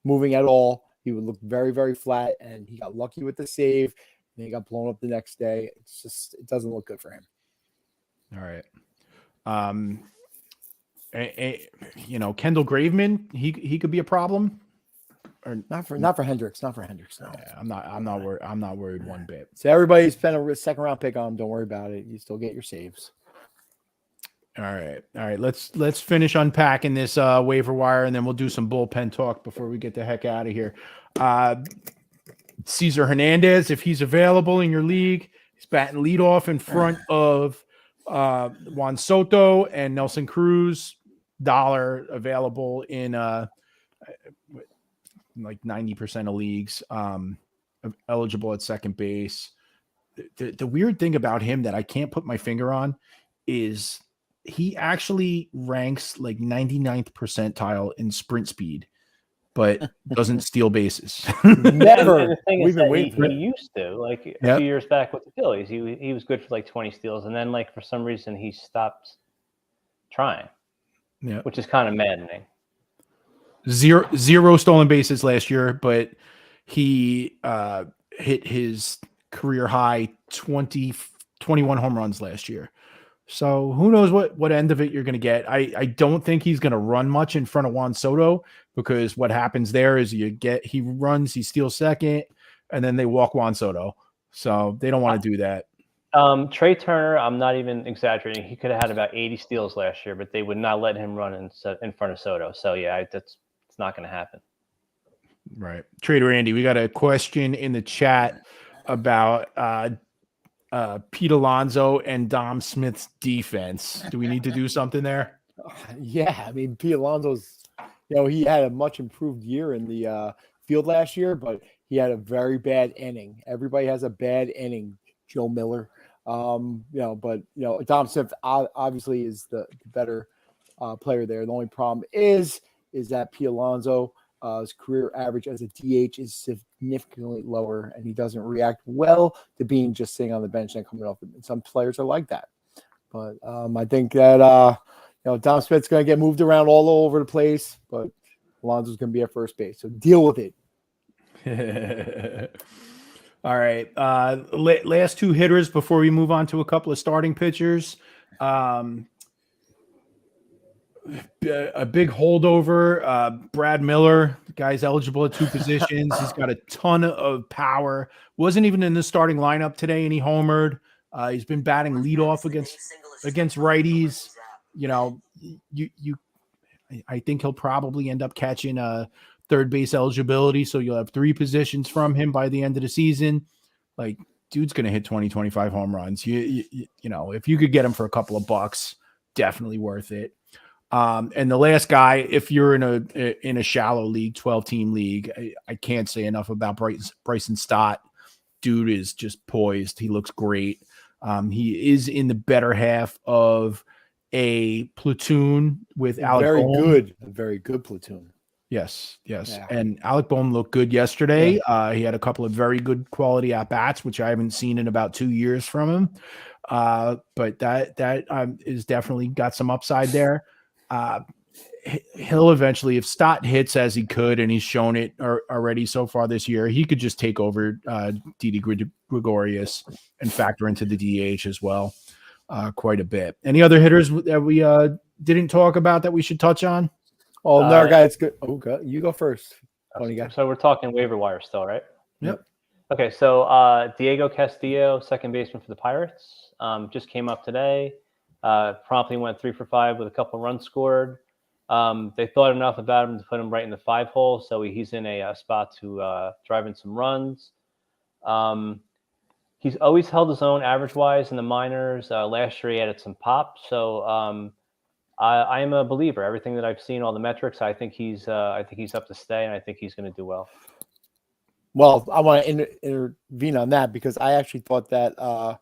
[SPEAKER 3] moving at all. He would look very, very flat, and he got lucky with the save, and he got blown up the next day. It doesn't look good for him.
[SPEAKER 2] All right. Kendall Graveman, he could be a problem. Or
[SPEAKER 3] not for Hendricks. Not for Hendricks. No.
[SPEAKER 2] Yeah, I'm not worried. I'm not worried one bit.
[SPEAKER 3] So everybody spent a second round pick on him. Don't worry about it. You still get your saves.
[SPEAKER 2] All right. Let's finish unpacking this waiver wire, and then we'll do some bullpen talk before we get the heck out of here. Cesar Hernandez, if he's available in your league, he's batting leadoff in front of Juan Soto and Nelson Cruz. Dollar available in like 90% of leagues, eligible at second base. The weird thing about him that I can't put my finger on is he actually ranks like 99th percentile in sprint speed, but doesn't steal bases.
[SPEAKER 3] Never.
[SPEAKER 4] And the thing
[SPEAKER 3] We've
[SPEAKER 4] is
[SPEAKER 3] been
[SPEAKER 4] that
[SPEAKER 3] waiting for it.
[SPEAKER 4] he used to, like a few years back with the Phillies, he was good for like 20 steals, and then like for some reason he stopped trying, which is kind of maddening.
[SPEAKER 2] Zero stolen bases last year, but he hit his career high 21 home runs last year. So who knows what end of it you're going to get. I don't think he's going to run much in front of Juan Soto, because what happens there is he runs, he steals second, and then they walk Juan Soto. So they don't want to do that.
[SPEAKER 4] Trey Turner, I'm not even exaggerating. He could have had about 80 steals last year, but they would not let him run in front of Soto. So yeah, it's not going to happen.
[SPEAKER 2] Right. Trader Andy, we got a question in the chat about Pete Alonso and Dom Smith's defense. Do we need to do something there?
[SPEAKER 3] Yeah, I mean, Pete Alonso's, he had a much improved year in the field last year, but he had a very bad inning. Everybody has a bad inning, Joe Miller. But Dom Smith obviously is the better player there. The only problem is that Pete Alonso, his career average as a DH is significantly lower, and he doesn't react well to being just sitting on the bench and coming off. And some players are like that. But I think that Dom Smith's going to get moved around all over the place, but Alonso's going to be at first base. So deal with it.
[SPEAKER 2] All right. Last two hitters before we move on to a couple of starting pitchers. A big holdover. Brad Miller, the guy's eligible at two positions. He's got a ton of power. Wasn't even in the starting lineup today, and he homered. He's been batting leadoff against righties. I think he'll probably end up catching a third base eligibility. So you'll have three positions from him by the end of the season. Like, dude's going to hit 20, 25 home runs. If you could get him for a couple of bucks, definitely worth it. And the last guy, if you're in a shallow league, 12-team league, I can't say enough about Bryson Stott. Dude is just poised. He looks great. He is in the better half of a platoon with Alec Bohm.
[SPEAKER 3] A very good platoon.
[SPEAKER 2] Yes. Yeah.
[SPEAKER 3] And
[SPEAKER 2] Alec Bohm looked good yesterday. Yeah. He had a couple of very good quality at-bats, which I haven't seen in about 2 years from him. But that is definitely got some upside there. He'll eventually, if Stott hits as he could, and he's shown it already so far this year, he could just take over Didi Gregorius and factor into the DH as well quite a bit. Any other hitters that we didn't talk about that we should touch on?
[SPEAKER 3] Oh, no, guys, good. Okay, you go first.
[SPEAKER 4] So we're talking waiver wire still, right?
[SPEAKER 2] Yep.
[SPEAKER 4] Okay, so Diego Castillo, second baseman for the Pirates, just came up today. Promptly went 3 for 5 with a couple runs scored. They thought enough about him to put him right in the 5 hole, so he's in a spot to drive in some runs. He's always held his own average-wise in the minors. Last year he added some pop, so I am a believer. Everything that I've seen, all the metrics, I think he's up to stay, and I think he's going to do well.
[SPEAKER 3] Well, I want to intervene on that because I actually thought that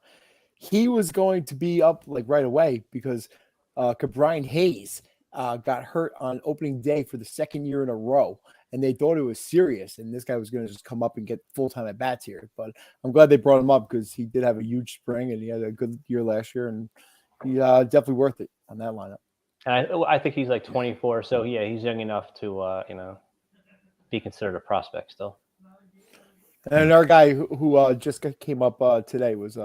[SPEAKER 3] he was going to be up like right away because Brian Hayes got hurt on opening day for the second year in a row, and they thought it was serious, and this guy was going to just come up and get full-time at bats here. But I'm glad they brought him up because he did have a huge spring, and he had a good year last year, and he definitely worth it on that lineup.
[SPEAKER 4] And I think he's like 24, so yeah, he's young enough to be considered a prospect still.
[SPEAKER 3] And another guy who just came up today was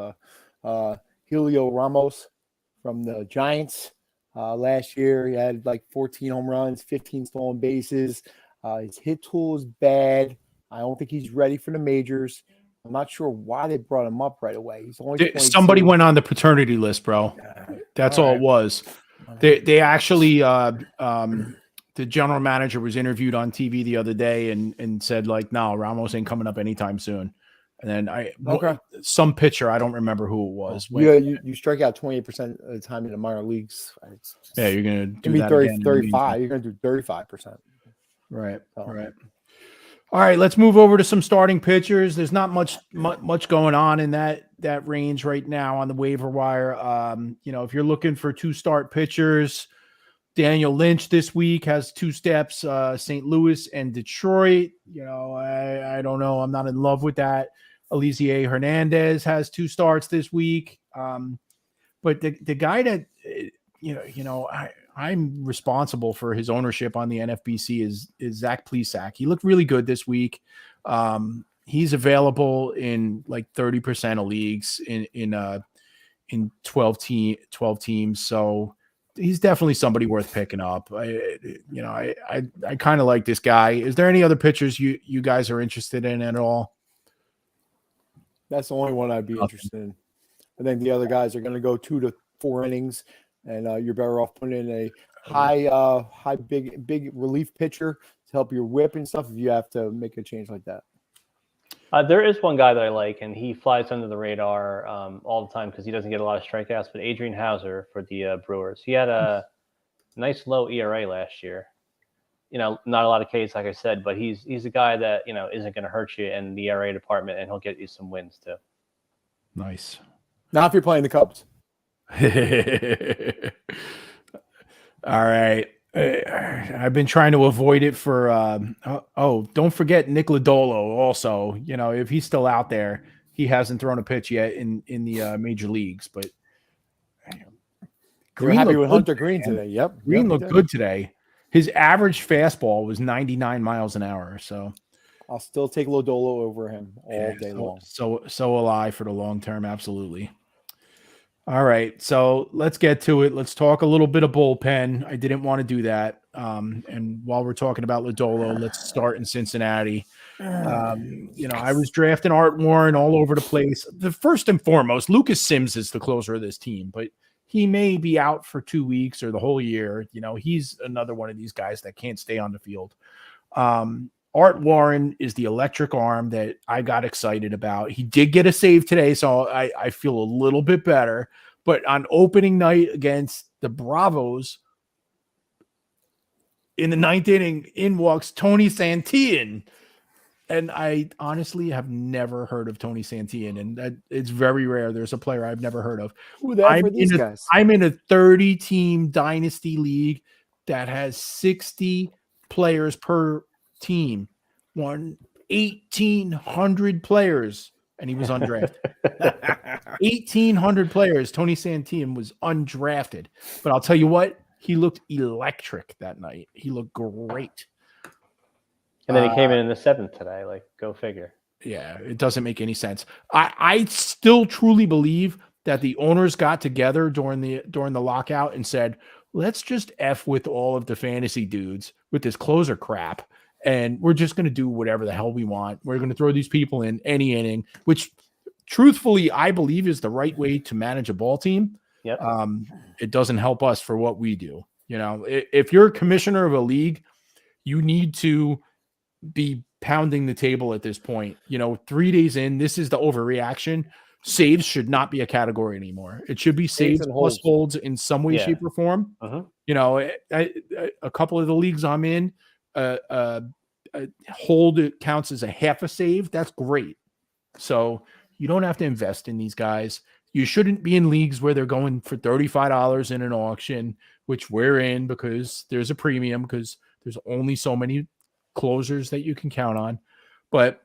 [SPEAKER 3] Helio Ramos from the Giants. Last year, he had like 14 home runs, 15 stolen bases. His hit tool is bad. I don't think he's ready for the majors. I'm not sure why they brought him up right away. He's only
[SPEAKER 2] somebody went on the paternity list, bro. That's all it was. They actually the general manager was interviewed on TV the other day and said like, no, Ramos ain't coming up anytime soon. And then some pitcher, I don't remember who it was.
[SPEAKER 3] You strike out 28% of the time in the minor leagues.
[SPEAKER 2] You're going to do
[SPEAKER 3] that 30,
[SPEAKER 2] again
[SPEAKER 3] 35. You're going to do 35%.
[SPEAKER 2] Right. Right. All right, let's move over to some starting pitchers. There's not much going on in that range right now on the waiver wire. If you're looking for 2 start pitchers, Daniel Lynch this week has 2 steps, St. Louis and Detroit. I don't know. I'm not in love with that. Eliezer Hernandez has 2 starts this week. But the guy that, I'm responsible for his ownership on the NFBC is Zach Plesac. He looked really good this week. He's available in like 30% of leagues in 12 teams. So he's definitely somebody worth picking up. I kind of like this guy. Is there any other pitchers you guys are interested in at all?
[SPEAKER 3] That's the only one I'd be interested in. I think the other guys are going to go 2 to 4 innings, and you're better off putting in a high big relief pitcher, help your whip and stuff if you have to make a change like that.
[SPEAKER 4] There is one guy that I like, and he flies under the radar all the time because he doesn't get a lot of strikeouts. But Adrian Hauser for the Brewers, he had a nice low ERA last year. Not a lot of Ks, like I said, but he's a guy that isn't going to hurt you in the ERA department, and he'll get you some wins too.
[SPEAKER 2] Nice.
[SPEAKER 3] Not if you're playing the Cubs.
[SPEAKER 2] All right. I've been trying to avoid it for don't forget Nick Lodolo also. If he's still out there, he hasn't thrown a pitch yet in the major leagues, but
[SPEAKER 3] You're happy with Hunter Green today. Yep.
[SPEAKER 2] Green looked good today. His average fastball was 99 miles an hour, so
[SPEAKER 3] I'll still take Lodolo over him all day long.
[SPEAKER 2] So will I for the long term, absolutely. All right, so let's get to it. Let's talk a little bit of bullpen. I didn't want to do that. And while we're talking about Lodolo, let's start in Cincinnati. I was drafting Art Warren all over the place. The first and foremost, Lucas Sims is the closer of this team, but he may be out for 2 weeks or the whole year. He's another one of these guys that can't stay on the field. Art Warren is the electric arm that I got excited about. He did get a save today, so I feel a little bit better. But on opening night against the Bravos, in the ninth inning, in walks Tony Santillan. And I honestly have never heard of Tony Santillan, and that it's very rare. There's a player I've never heard of. I'm in a 30-team dynasty league that has 60 players per team, 1,800 players, and he was undrafted. 1,800 players. Tony Santillan was undrafted, but I'll tell you what, he looked electric that night. He looked great.
[SPEAKER 4] And then he came in the 7th today. Like, go figure.
[SPEAKER 2] Yeah, it doesn't make any sense. I still truly believe that the owners got together during the lockout and said, let's just F with all of the fantasy dudes with this closer crap. And we're just going to do whatever the hell we want. We're going to throw these people in any inning, which truthfully, I believe is the right way to manage a ball team.
[SPEAKER 4] Yep.
[SPEAKER 2] It doesn't help us for what we do. If you're a commissioner of a league, you need to be pounding the table at this point. 3 days in, this is the overreaction. Saves should not be a category anymore. It should be saves plus holds in some way, shape, or form.
[SPEAKER 4] Uh-huh.
[SPEAKER 2] A couple of the leagues I'm in, hold it counts as a half a save. That's great. So you don't have to invest in these guys. You shouldn't be in leagues where they're going for $35 in an auction, which we're in because there's a premium because there's only so many closers that you can count on. But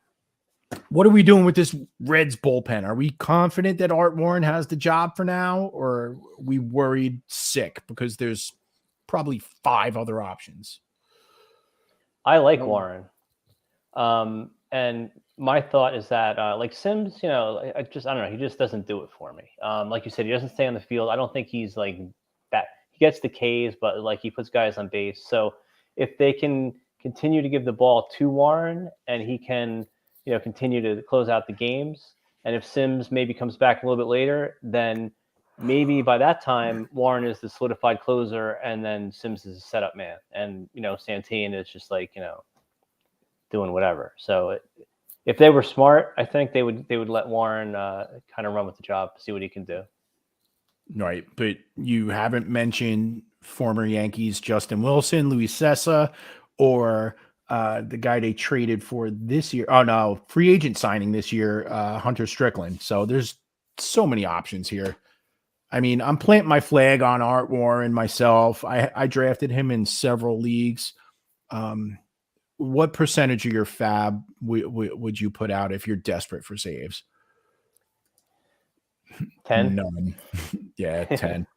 [SPEAKER 2] what are we doing with this Reds bullpen? Are we confident that Art Warren has the job for now, or are we worried sick because there's probably 5 other options?
[SPEAKER 4] I like Warren. And my thought is that like Sims, I don't know. He just doesn't do it for me. Like you said, he doesn't stay on the field. I don't think he's like that. He gets the Ks, but like he puts guys on base. So if they can continue to give the ball to Warren and he can, continue to close out the games. And if Sims maybe comes back a little bit later, then maybe by that time, Warren is the solidified closer and then Sims is a setup man. And, Santillan is just like, doing whatever. So if they were smart, I think they would let Warren kind of run with the job, see what he can do.
[SPEAKER 2] Right. But you haven't mentioned former Yankees, Justin Wilson, Luis Sessa, or the guy they traded for this year. Oh, no, free agent signing this year, Hunter Strickland. So there's so many options here. I mean, I'm planting my flag on Art Warren myself. I drafted him in several leagues. What percentage of your FAAB would you put out if you're desperate for saves?
[SPEAKER 4] 10.
[SPEAKER 2] None. Yeah, 10.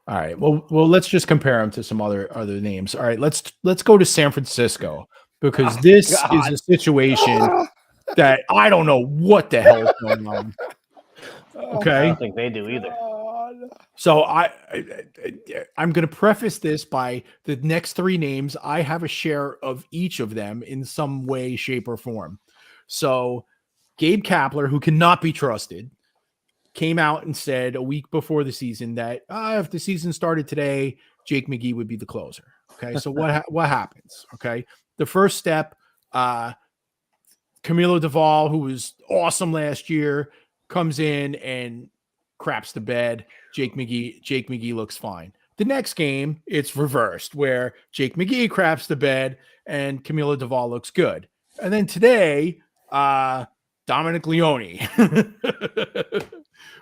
[SPEAKER 2] All right. Well, let's just compare them to some other names. All right, let's go to San Francisco because this is a situation that I don't know what the hell is going on. Okay.
[SPEAKER 4] I don't think they do either.
[SPEAKER 2] So I'm going to preface this by the next 3 names. I have a share of each of them in some way, shape, or form. So Gabe Kapler, who cannot be trusted, came out and said a week before the season that if the season started today, Jake McGee would be the closer. Okay, so what happens? Okay, the first step, Camilo Duvall, who was awesome last year, comes in and craps the bed. Jake McGee looks fine. The next game, it's reversed, where Jake McGee craps the bed and Camilo Duvall looks good. And then today, Dominic Leone.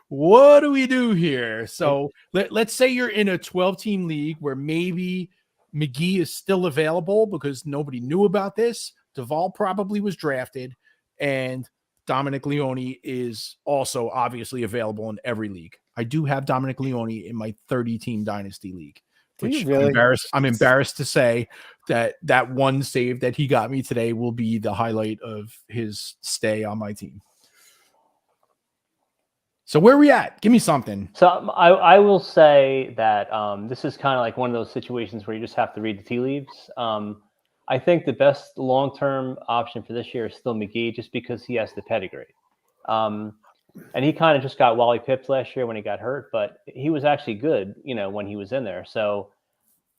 [SPEAKER 2] What do we do here? So let's say you're in a 12-team league where maybe McGee is still available because nobody knew about this. Duvall probably was drafted, and Dominic Leone is also obviously available in every league. I do have Dominic Leone in my 30-team dynasty league, which
[SPEAKER 3] really?
[SPEAKER 2] I'm embarrassed to say that one save that he got me today will be the highlight of his stay on my team. So where are we at? Give me something.
[SPEAKER 4] So I will say that this is kind of like one of those situations where you just have to read the tea leaves. I think the best long-term option for this year is still McGee, just because he has the pedigree. And he kind of just got Wally pipped last year when he got hurt, but he was actually good, when he was in there. So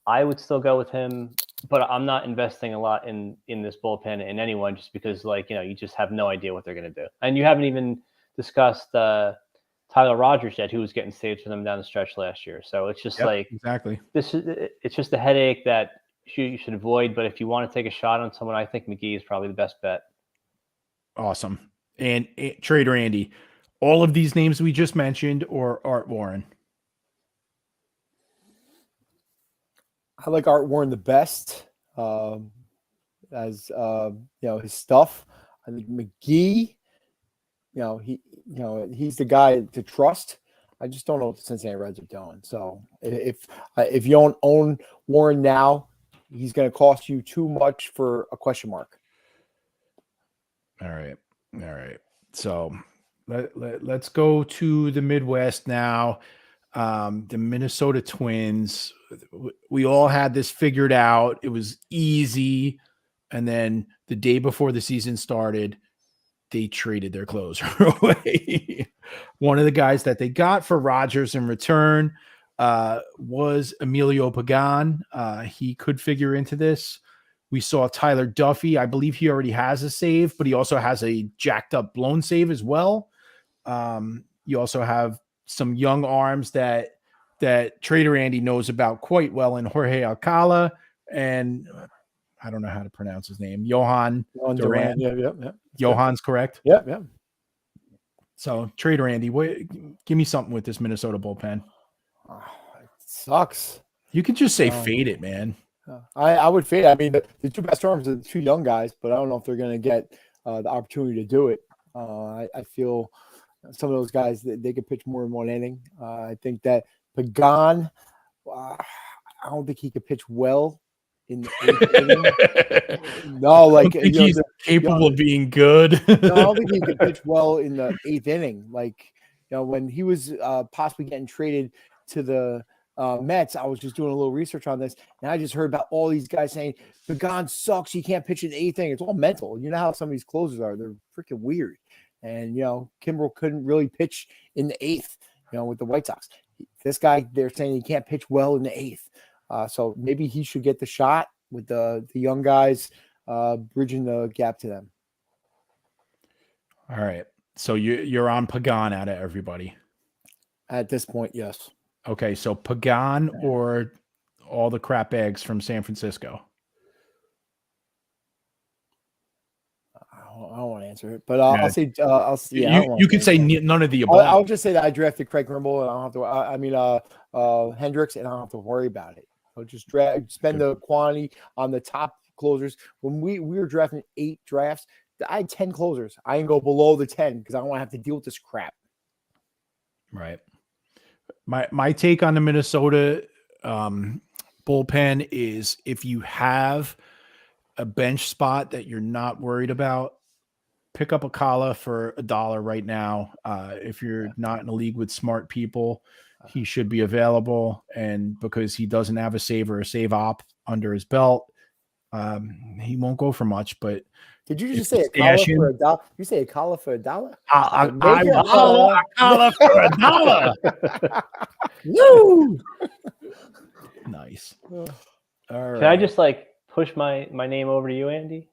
[SPEAKER 4] I would still go with him, but I'm not investing a lot in this bullpen in anyone, just because you just have no idea what they're going to do. And you haven't even discussed Tyler Rogers yet, who was getting saves for them down the stretch last year. So it's just
[SPEAKER 2] exactly.
[SPEAKER 4] It's just a headache that you should avoid. But if you want to take a shot on someone, I think McGee is probably the best bet.
[SPEAKER 2] Awesome. And Trader Andy, all of these names we just mentioned, or Art Warren?
[SPEAKER 3] I like Art Warren the best. As his stuff. I think McGee, he's the guy to trust. I just don't know what the Cincinnati Reds are doing. So if you don't own Warren now, he's going to cost you too much for a question mark.
[SPEAKER 2] All right. So let's go to the Midwest now. The Minnesota Twins. We all had this figured out. It was easy. And then the day before the season started, they traded their closer away. One of the guys that they got for Rodgers in return was Emilio Pagan. He could figure into this. We saw Tyler Duffy. I believe he already has a save, but he also has a jacked up blown save as well. You also have some young arms that Trader Andy knows about quite well in Jorge Alcala, and I don't know how to pronounce his name. Johan Duran.
[SPEAKER 3] Yeah.
[SPEAKER 2] Johan's correct.
[SPEAKER 3] Yeah.
[SPEAKER 2] So Trader Andy, give me something with this Minnesota bullpen.
[SPEAKER 3] It sucks.
[SPEAKER 2] You could just say fade it, man.
[SPEAKER 3] I would fade it. I mean, the two best arms are the two young guys, but I don't know if they're going to get the opportunity to do it. I feel some of those guys, they could pitch more than one inning. I think that Pagan, I don't think he could pitch well in the eighth inning. No,
[SPEAKER 2] he's capable of being good.
[SPEAKER 3] No, I don't think he could pitch well in the eighth inning. When he was possibly getting traded to the Mets, I was just doing a little research on this, and I just heard about all these guys saying Pagan sucks. He can't pitch in the eighth inning. It's all mental. You know how some of these closers are. They're freaking weird. And, Kimbrel couldn't really pitch in the eighth, with the White Sox. This guy, they're saying he can't pitch well in the eighth. So maybe he should get the shot with the young guys bridging the gap to them.
[SPEAKER 2] All right. So you're on Pagan out of everybody.
[SPEAKER 3] At this point, yes.
[SPEAKER 2] Okay. So Pagan or all the crap eggs from San Francisco?
[SPEAKER 3] I don't want to answer it, but I'll say
[SPEAKER 2] you could say none of the above.
[SPEAKER 3] I'll just say that I drafted Craig Grimble, and I don't have to. Hendricks, and I don't have to worry about it. I'll just spend the quantity on the top closers. When we were drafting 8 drafts, I had 10 closers. I didn't go below the 10 because I don't want to have to deal with this crap.
[SPEAKER 2] Right. My take on the Minnesota bullpen is, if you have a bench spot that you're not worried about, pick up Alcala for $1 right now. If you're not in a league with smart people, he should be available. And because he doesn't have a save or a save op under his belt, he won't go for much. But
[SPEAKER 3] did you just say Alcala for $1? You say Alcala for $1?
[SPEAKER 2] Alcala for $1.
[SPEAKER 3] Woo!
[SPEAKER 2] Nice. All right.
[SPEAKER 4] Can I just push my name over to you, Andy?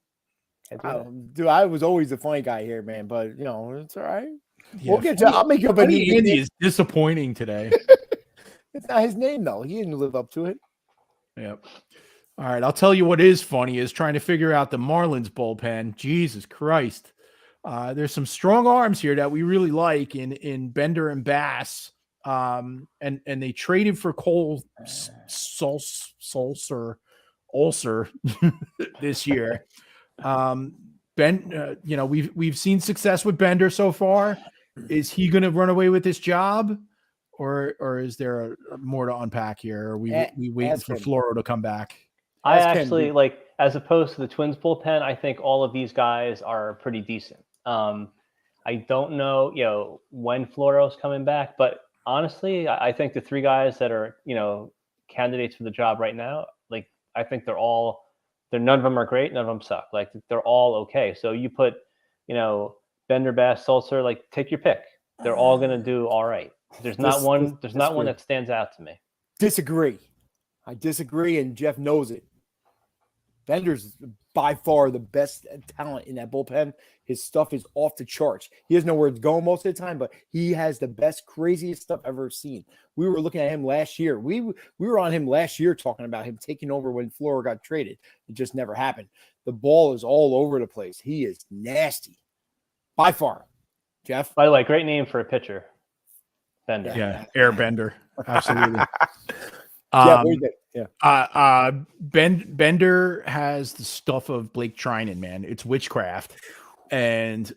[SPEAKER 3] Dude, I was always the funny guy here, man. But it's all right.
[SPEAKER 2] Yeah,
[SPEAKER 3] We'll get to. I'll make you up a new
[SPEAKER 2] Andy
[SPEAKER 3] nickname.
[SPEAKER 2] is disappointing today.
[SPEAKER 3] It's not his name though. He didn't live up to it.
[SPEAKER 2] Yep. All right, I'll tell you what is funny is trying to figure out the Marlins bullpen. Jesus Christ. There's some strong arms here that we really like in Bender and Bass. And they traded for Cole Ulcer this year. We've seen success with Bender so far. Is he going to run away with this job? Or is there more to unpack here? Or we waiting for Floro to come back?
[SPEAKER 4] I actually as opposed to the Twins bullpen, I think all of these guys are pretty decent. I don't know, when Floro's coming back, but honestly, I think the three guys that are, candidates for the job right now, I think none of them are great. None of them suck. They're all okay. So you put, Bender, Bass, Sulcer, take your pick. They're all going to do all right. There's not one that stands out to me.
[SPEAKER 3] Disagree. I disagree, and Jeff knows it. Bender's by far the best talent in that bullpen. His stuff is off the charts. He doesn't know where it's going most of the time, but he has the best, craziest stuff I've ever seen. We were looking at him last year. We were on him last year talking about him taking over when Floro got traded. It just never happened. The ball is all over the place. He is nasty. By far. Jeff?
[SPEAKER 4] By the way, great name for a pitcher. Bender.
[SPEAKER 2] Yeah, Airbender. Absolutely. Bender has the stuff of Blake Trinan, man. It's witchcraft. And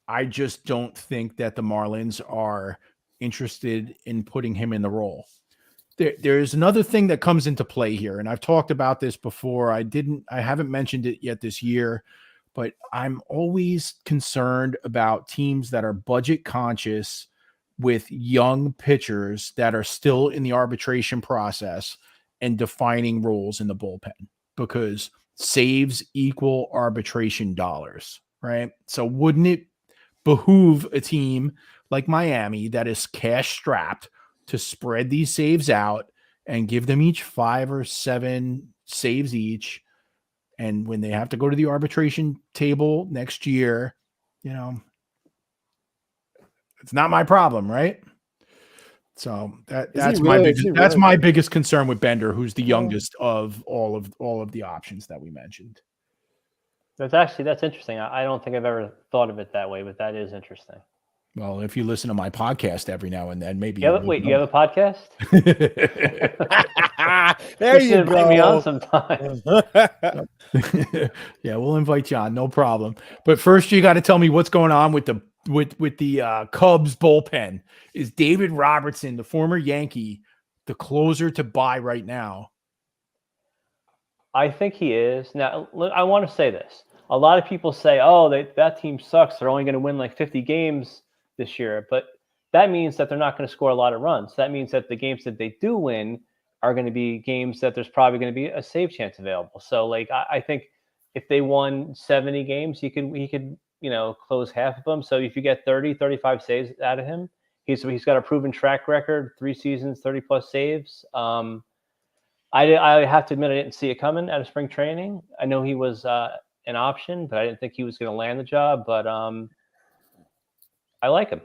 [SPEAKER 2] I just don't think that the Marlins are interested in putting him in the role. There's another thing that comes into play here, and I've talked about this before. I haven't mentioned it yet this year, but I'm always concerned about teams that are budget conscious with young pitchers that are still in the arbitration process and defining roles in the bullpen, because saves equal arbitration dollars, right? So wouldn't it behoove a team like Miami that is cash strapped to spread these saves out and give them each 5 or 7 saves each? And when they have to go to the arbitration table next year, it's not my problem, right? So that's my biggest concern with Bender, who's the youngest of all of the options that we mentioned.
[SPEAKER 4] That's interesting. I don't think I've ever thought of it that way, but that is interesting.
[SPEAKER 2] Well, if you listen to my podcast every now and then, maybe.
[SPEAKER 4] You have a podcast?
[SPEAKER 3] There you go.
[SPEAKER 4] Invite me on sometime.
[SPEAKER 2] Yeah, we'll invite you on, no problem. But first, you got to tell me what's going on with the Cubs bullpen. Is David Robertson, the former Yankee, the closer to buy right now?
[SPEAKER 4] I think he is. Now, I want to say this. A lot of people say, "Oh, that team sucks. They're only going to win 50 games this year." But that means that they're not going to score a lot of runs. That means that the games that they do win are going to be games that there's probably going to be a save chance available. So, I think if they won 70 games, he could close half of them. So if you get 30, 35 saves out of him, he's got a proven track record, 3 seasons, 30 plus saves. I have to admit, I didn't see it coming out of spring training. I know he was an option, but I didn't think he was going to land the job. But I like him.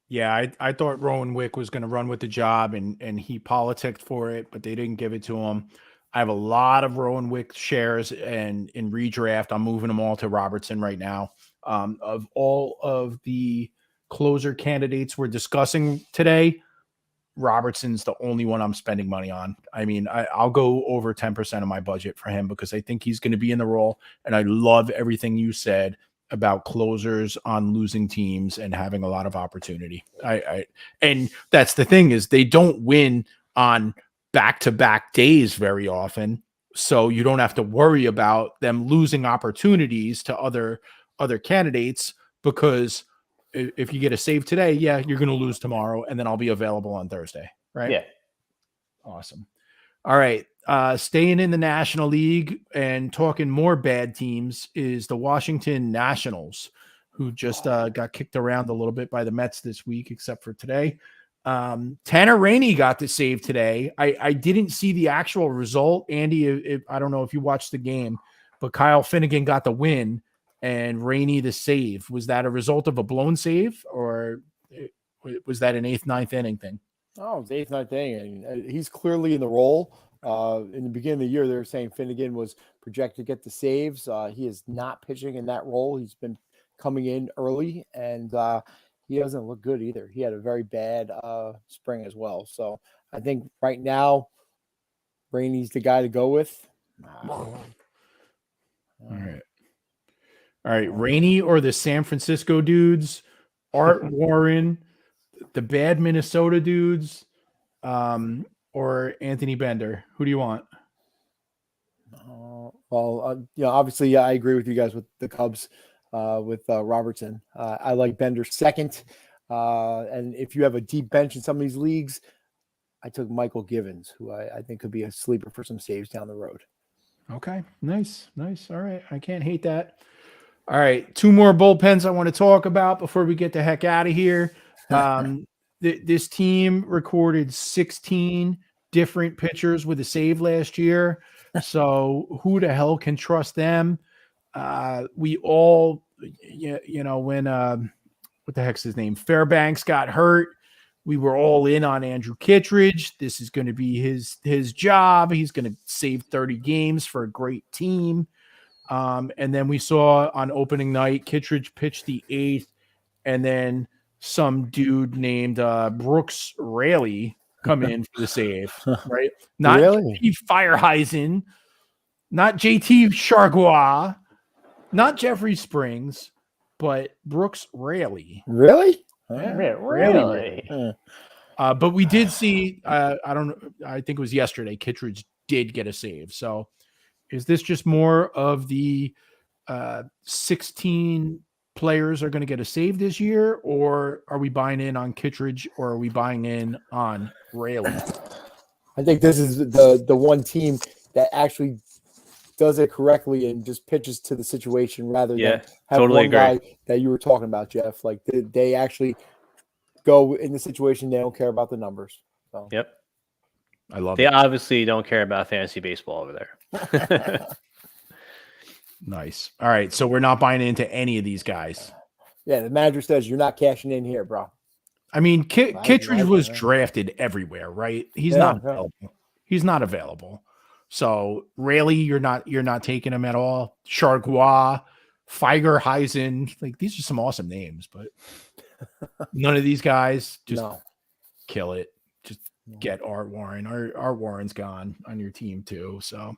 [SPEAKER 2] Yeah, I thought Rowan Wick was going to run with the job, and he politicked for it, but they didn't give it to him. I have a lot of Rowan Wick shares, and in redraft, I'm moving them all to Robertson right now. Of all of the closer candidates we're discussing today, Robertson's the only one I'm spending money on. I mean, I'll go over 10% of my budget for him because I think he's going to be in the role, and I love everything you said about closers on losing teams and having a lot of opportunity. And that's the thing, is they don't win on back-to-back days very often, so you don't have to worry about them losing opportunities to other candidates, because if you get a save today, yeah, you're going to lose tomorrow, and then I'll be available on Thursday, right?
[SPEAKER 4] Yeah.
[SPEAKER 2] Awesome. All right. Staying in the National League and talking more bad teams is the Washington Nationals, who just got kicked around a little bit by the Mets this week, except for today. Tanner Rainey got the save today. I didn't see the actual result. Andy, I don't know if you watched the game, but Kyle Finnegan got the win and Rainey the save. Was that a result of a blown save, or was that an 8th, 9th inning thing?
[SPEAKER 3] Oh, it's 8th, 9th inning. And he's clearly in the role. In the beginning of the year, they were saying Finnegan was projected to get the saves. He is not pitching in that role. He's been coming in early, and he doesn't look good either. He had a very bad spring as well. So I think right now, Rainey's the guy to go with.
[SPEAKER 2] All right. Rainey or the San Francisco dudes, Art Warren, the bad Minnesota dudes, or Anthony Bender? Who do you want?
[SPEAKER 3] Obviously, I agree with you guys with the Cubs, with Robertson. I like Bender second. And if you have a deep bench in some of these leagues, I took Michael Givens, who I think could be a sleeper for some saves down the road.
[SPEAKER 2] Okay, nice. All right, I can't hate that. All right, 2 more bullpens I want to talk about before we get the heck out of here. This team recorded 16 different pitchers with a save last year. So who the hell can trust them? We all, when what the heck's his name? Fairbanks got hurt. We were all in on Andrew Kittredge. This is going to be his job. He's going to save 30 games for a great team. And then we saw on opening night, Kittredge pitched the 8th, and then some dude named Brooks Raley come in for the save, right? Not
[SPEAKER 3] Really?
[SPEAKER 2] JT Fireheisen, not JT Chargois, not Jeffrey Springs, but Brooks Raley.
[SPEAKER 3] Really?
[SPEAKER 2] Yeah,
[SPEAKER 4] Really?
[SPEAKER 2] but we did see, I think it was yesterday, Kittredge did get a save. So is this just more of the 16 players are going to get a save this year, or are we buying in on Kittredge, or are we buying in on Raley?
[SPEAKER 3] I think this is the one team that actually does it correctly and just pitches to the situation rather than have
[SPEAKER 4] totally
[SPEAKER 3] one guy that you were talking about, Jeff. Like they actually go in the situation. They don't care about the numbers. So.
[SPEAKER 4] Yep.
[SPEAKER 2] I love
[SPEAKER 4] They
[SPEAKER 2] it.
[SPEAKER 4] obviously don't care about fantasy baseball over there.
[SPEAKER 2] Nice. All right. So we're not buying into any of these guys.
[SPEAKER 3] Yeah, the manager says you're not cashing in here, bro.
[SPEAKER 2] I mean, Kittredge was drafted everywhere, right? He's not available. He's not available. So Raley, you're not taking him at all. Chargois, Figerheisen, like these are some awesome names, but none of these guys just kill it. Just get Art Warren. Art Warren's gone on your team too. So,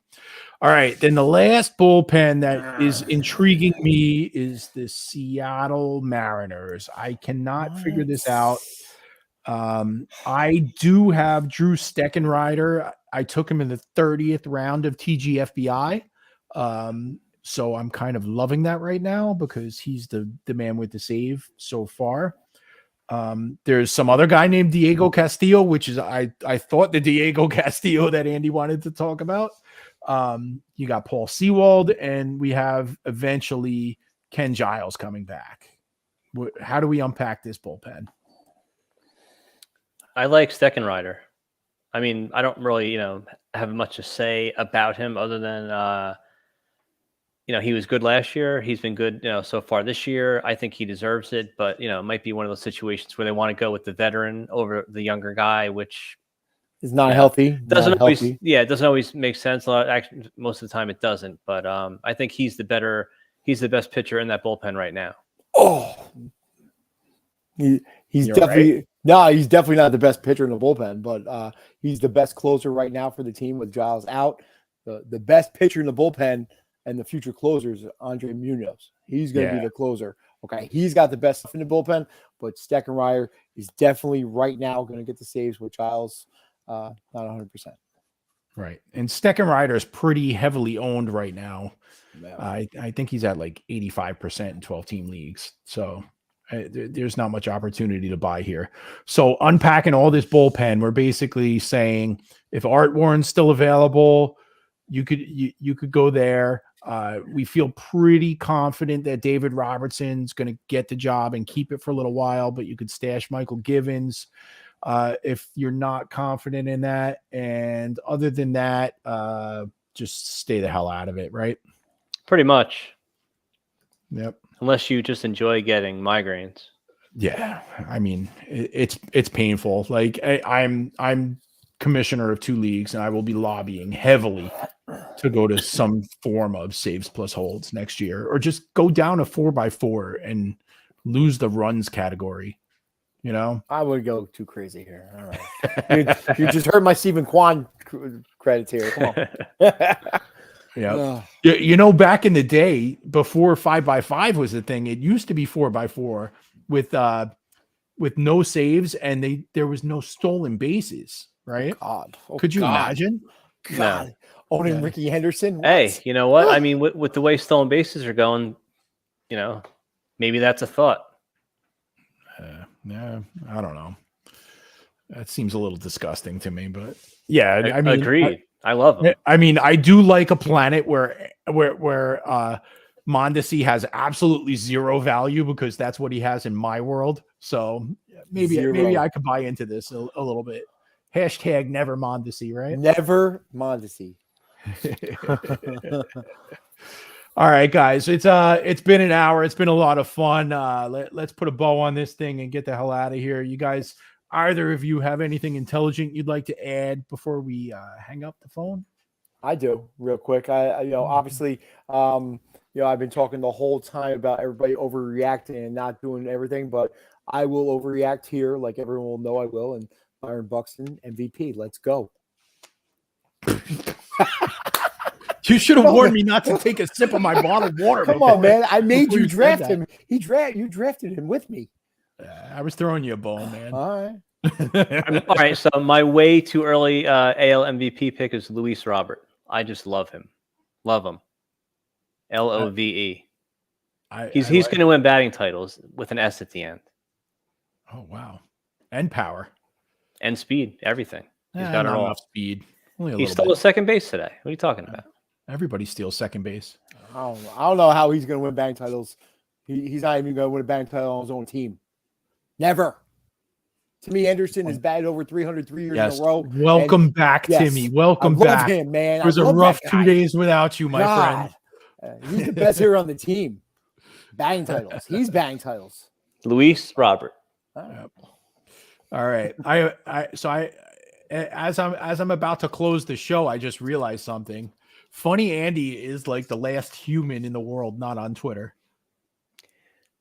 [SPEAKER 2] all right. Then the last bullpen that is intriguing me is the Seattle Mariners. I cannot figure this out. I do have Drew Steckenrider. I took him in the 30th round of TGFBI. So I'm kind of loving that right now because he's the man with the save so far. There's some other guy named Diego Castillo, which is I thought the Diego Castillo that Andy wanted to talk about. You got Paul Sewald, and we have eventually Ken Giles coming back. How do we unpack this bullpen?
[SPEAKER 4] I like Steckenrider. I mean, I don't really, have much to say about him other than, he was good last year. He's been good, so far this year. I think he deserves it, but, it might be one of those situations where they want to go with the veteran over the younger guy, which
[SPEAKER 3] is not healthy.
[SPEAKER 4] Doesn't always make sense. Actually, most of the time it doesn't, but I think he's the best pitcher in that bullpen right now.
[SPEAKER 3] Oh, he's definitely right. No, he's definitely not the best pitcher in the bullpen, but he's the best closer right now for the team with Giles out. The best pitcher in the bullpen and the future closer is Andre Munoz. He's going to be the closer. Okay, he's got the best stuff in the bullpen, but Steckenrider is definitely right now going to get the saves with Giles not 100%.
[SPEAKER 2] Right, and Steckenrider is pretty heavily owned right now. Yeah. I think he's at like 85% in 12-team leagues. So there's not much opportunity to buy here. So unpacking all this bullpen, we're basically saying if Art Warren's still available, you could go there. We feel pretty confident that David Robertson's going to get the job and keep it for a little while, but you could stash Michael Givens. if you're not confident in that. And other than that, just stay the hell out of it, right?
[SPEAKER 4] Pretty much.
[SPEAKER 2] Yep.
[SPEAKER 4] Unless you just enjoy getting migraines.
[SPEAKER 2] Yeah, I mean it's painful. Like I'm commissioner of 2 leagues, and I will be lobbying heavily to go to some form of saves plus holds next year, or just go down a 4x4 and lose the runs category. You know,
[SPEAKER 3] I would go too crazy here. All right, you just heard my Stephen Kwan credits here. Come on.
[SPEAKER 2] yeah. You know, back in the day, before 5x5 was the thing, it used to be 4x4 with no saves, and there was no stolen bases, right?
[SPEAKER 3] God,
[SPEAKER 2] could you imagine?
[SPEAKER 3] God, owning Ricky Henderson. What?
[SPEAKER 4] Hey, you know what? I mean, with the way stolen bases are going, you know, maybe that's a thought.
[SPEAKER 2] Yeah, I don't know. That seems a little disgusting to me, but yeah, I mean,
[SPEAKER 4] agreed. I love him.
[SPEAKER 2] I mean, I do like a planet where Mondesi has absolutely zero value, because that's what he has in my world. So maybe I could buy into this a little bit. Hashtag never Mondesi, right?
[SPEAKER 3] Never Mondesi.
[SPEAKER 2] All right, guys. It's been an hour. It's been a lot of fun. Let's put a bow on this thing and get the hell out of here. You guys, either of you have anything intelligent you'd like to add before we hang up the phone?
[SPEAKER 3] I do, real quick. I obviously, I've been talking the whole time about everybody overreacting and not doing everything, but I will overreact here, like everyone will know I will. And Byron Buxton, MVP. Let's go.
[SPEAKER 2] You should have warned me not to take a sip of my bottled water.
[SPEAKER 3] Come on, man. I made you draft him. You drafted him with me.
[SPEAKER 2] I was throwing you a bone, man.
[SPEAKER 3] All right.
[SPEAKER 4] All right. So my way too early AL MVP pick is Luis Robert. I just love him. Love him. LOVE. He's going to win batting titles with an S at the end.
[SPEAKER 2] Oh, wow. And power.
[SPEAKER 4] And speed. Everything. He's got it all.
[SPEAKER 2] Enough speed.
[SPEAKER 4] He stole second base today. What are you talking about?
[SPEAKER 2] Everybody steals second base.
[SPEAKER 3] I don't know how he's going to win batting titles. He's not even going to win a batting title on his own team. Never. Timmy Anderson has batted over 303 years in a row.
[SPEAKER 2] Welcome back, Timmy. Welcome back.
[SPEAKER 3] I love him, man.
[SPEAKER 2] It was a rough 2 days without you, my friend.
[SPEAKER 3] He's the best hitter on the team. Batting titles. He's batting titles.
[SPEAKER 4] Luis Robert.
[SPEAKER 2] All right. As I'm about to close the show, I just realized something. Funny Andy is like the last human in the world not on Twitter.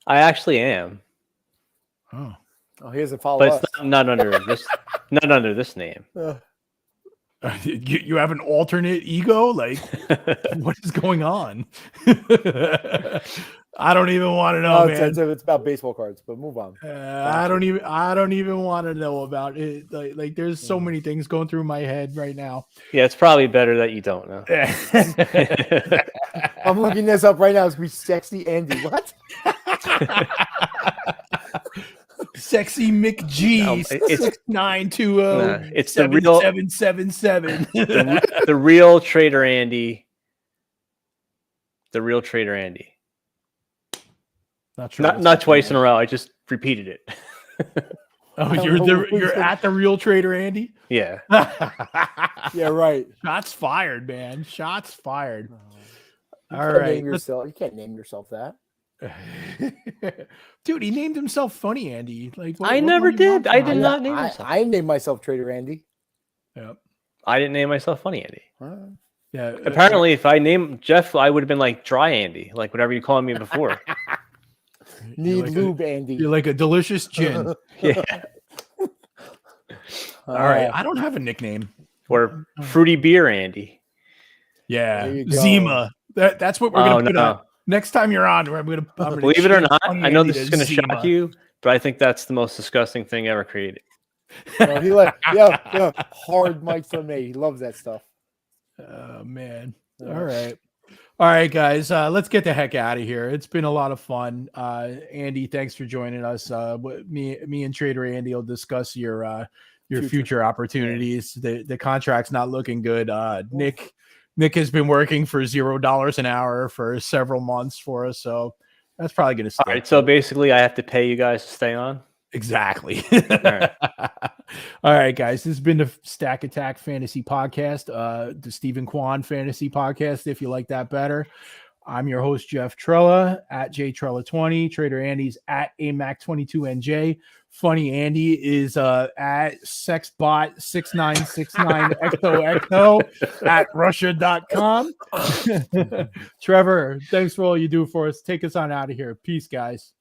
[SPEAKER 4] I actually am.
[SPEAKER 2] Oh,
[SPEAKER 3] he doesn't follow
[SPEAKER 4] but
[SPEAKER 3] us.
[SPEAKER 4] It's not under this name.
[SPEAKER 2] You have an alternate ego? Like, what is going on? I don't even want to know, man.
[SPEAKER 3] It's about baseball cards, but move on.
[SPEAKER 2] I don't even want to know about it. Like there's so many things going through my head right now.
[SPEAKER 4] Yeah, it's probably better that you don't know.
[SPEAKER 3] I'm looking this up right now. It's be Sexy Andy. What?
[SPEAKER 2] Sexy McG. No, it's 6920.
[SPEAKER 4] It's the real
[SPEAKER 2] 777.
[SPEAKER 4] The real Trader Andy. The real Trader Andy. Not twice in a row. I just repeated it.
[SPEAKER 2] Oh, you're at the real Trader Andy?
[SPEAKER 4] Yeah.
[SPEAKER 3] Yeah, right.
[SPEAKER 2] Shots fired, man. Shots fired.
[SPEAKER 3] All right. You can't name yourself that.
[SPEAKER 2] Dude, he named himself Funny Andy. Like
[SPEAKER 4] I never did. I did not name myself.
[SPEAKER 3] I named myself Trader Andy.
[SPEAKER 2] Yep.
[SPEAKER 4] I didn't name myself Funny Andy.
[SPEAKER 2] Yeah.
[SPEAKER 4] Apparently, if I named Jeff, I would have been like Dry Andy, like whatever you called me before.
[SPEAKER 3] Need lube, Andy.
[SPEAKER 2] You're like a delicious gin.
[SPEAKER 4] Yeah.
[SPEAKER 2] All right. I don't have a nickname.
[SPEAKER 4] Or Fruity Beer Andy.
[SPEAKER 2] Yeah. Zima. That's what we're going to put on. Next time you're on, I'm gonna
[SPEAKER 4] believe it or not, I know this is going to shock you, but I think that's the most disgusting thing ever created.
[SPEAKER 3] He hard mics on me. He loves that stuff.
[SPEAKER 2] Oh man. All right, guys. Let's get the heck out of here. It's been a lot of fun. Andy, thanks for joining us. Me and Trader Andy will discuss your future opportunities. The contract's not looking good. Nick has been working for $0 an hour for several months for us, so that's probably going to stay.
[SPEAKER 4] All right, so basically I have to pay you guys to stay on?
[SPEAKER 2] Exactly.
[SPEAKER 4] All right.
[SPEAKER 2] All right, guys. This has been the Stack Attack Fantasy Podcast, the Stephen Kwan Fantasy Podcast, if you like that better. I'm your host, Jeff Trella, at JTrella20. Trader Andy's at AMAC22NJ. Funny Andy is at sexbot6969XOXO at Russia.com. Trevor, thanks for all you do for us. Take us on out of here. Peace, guys.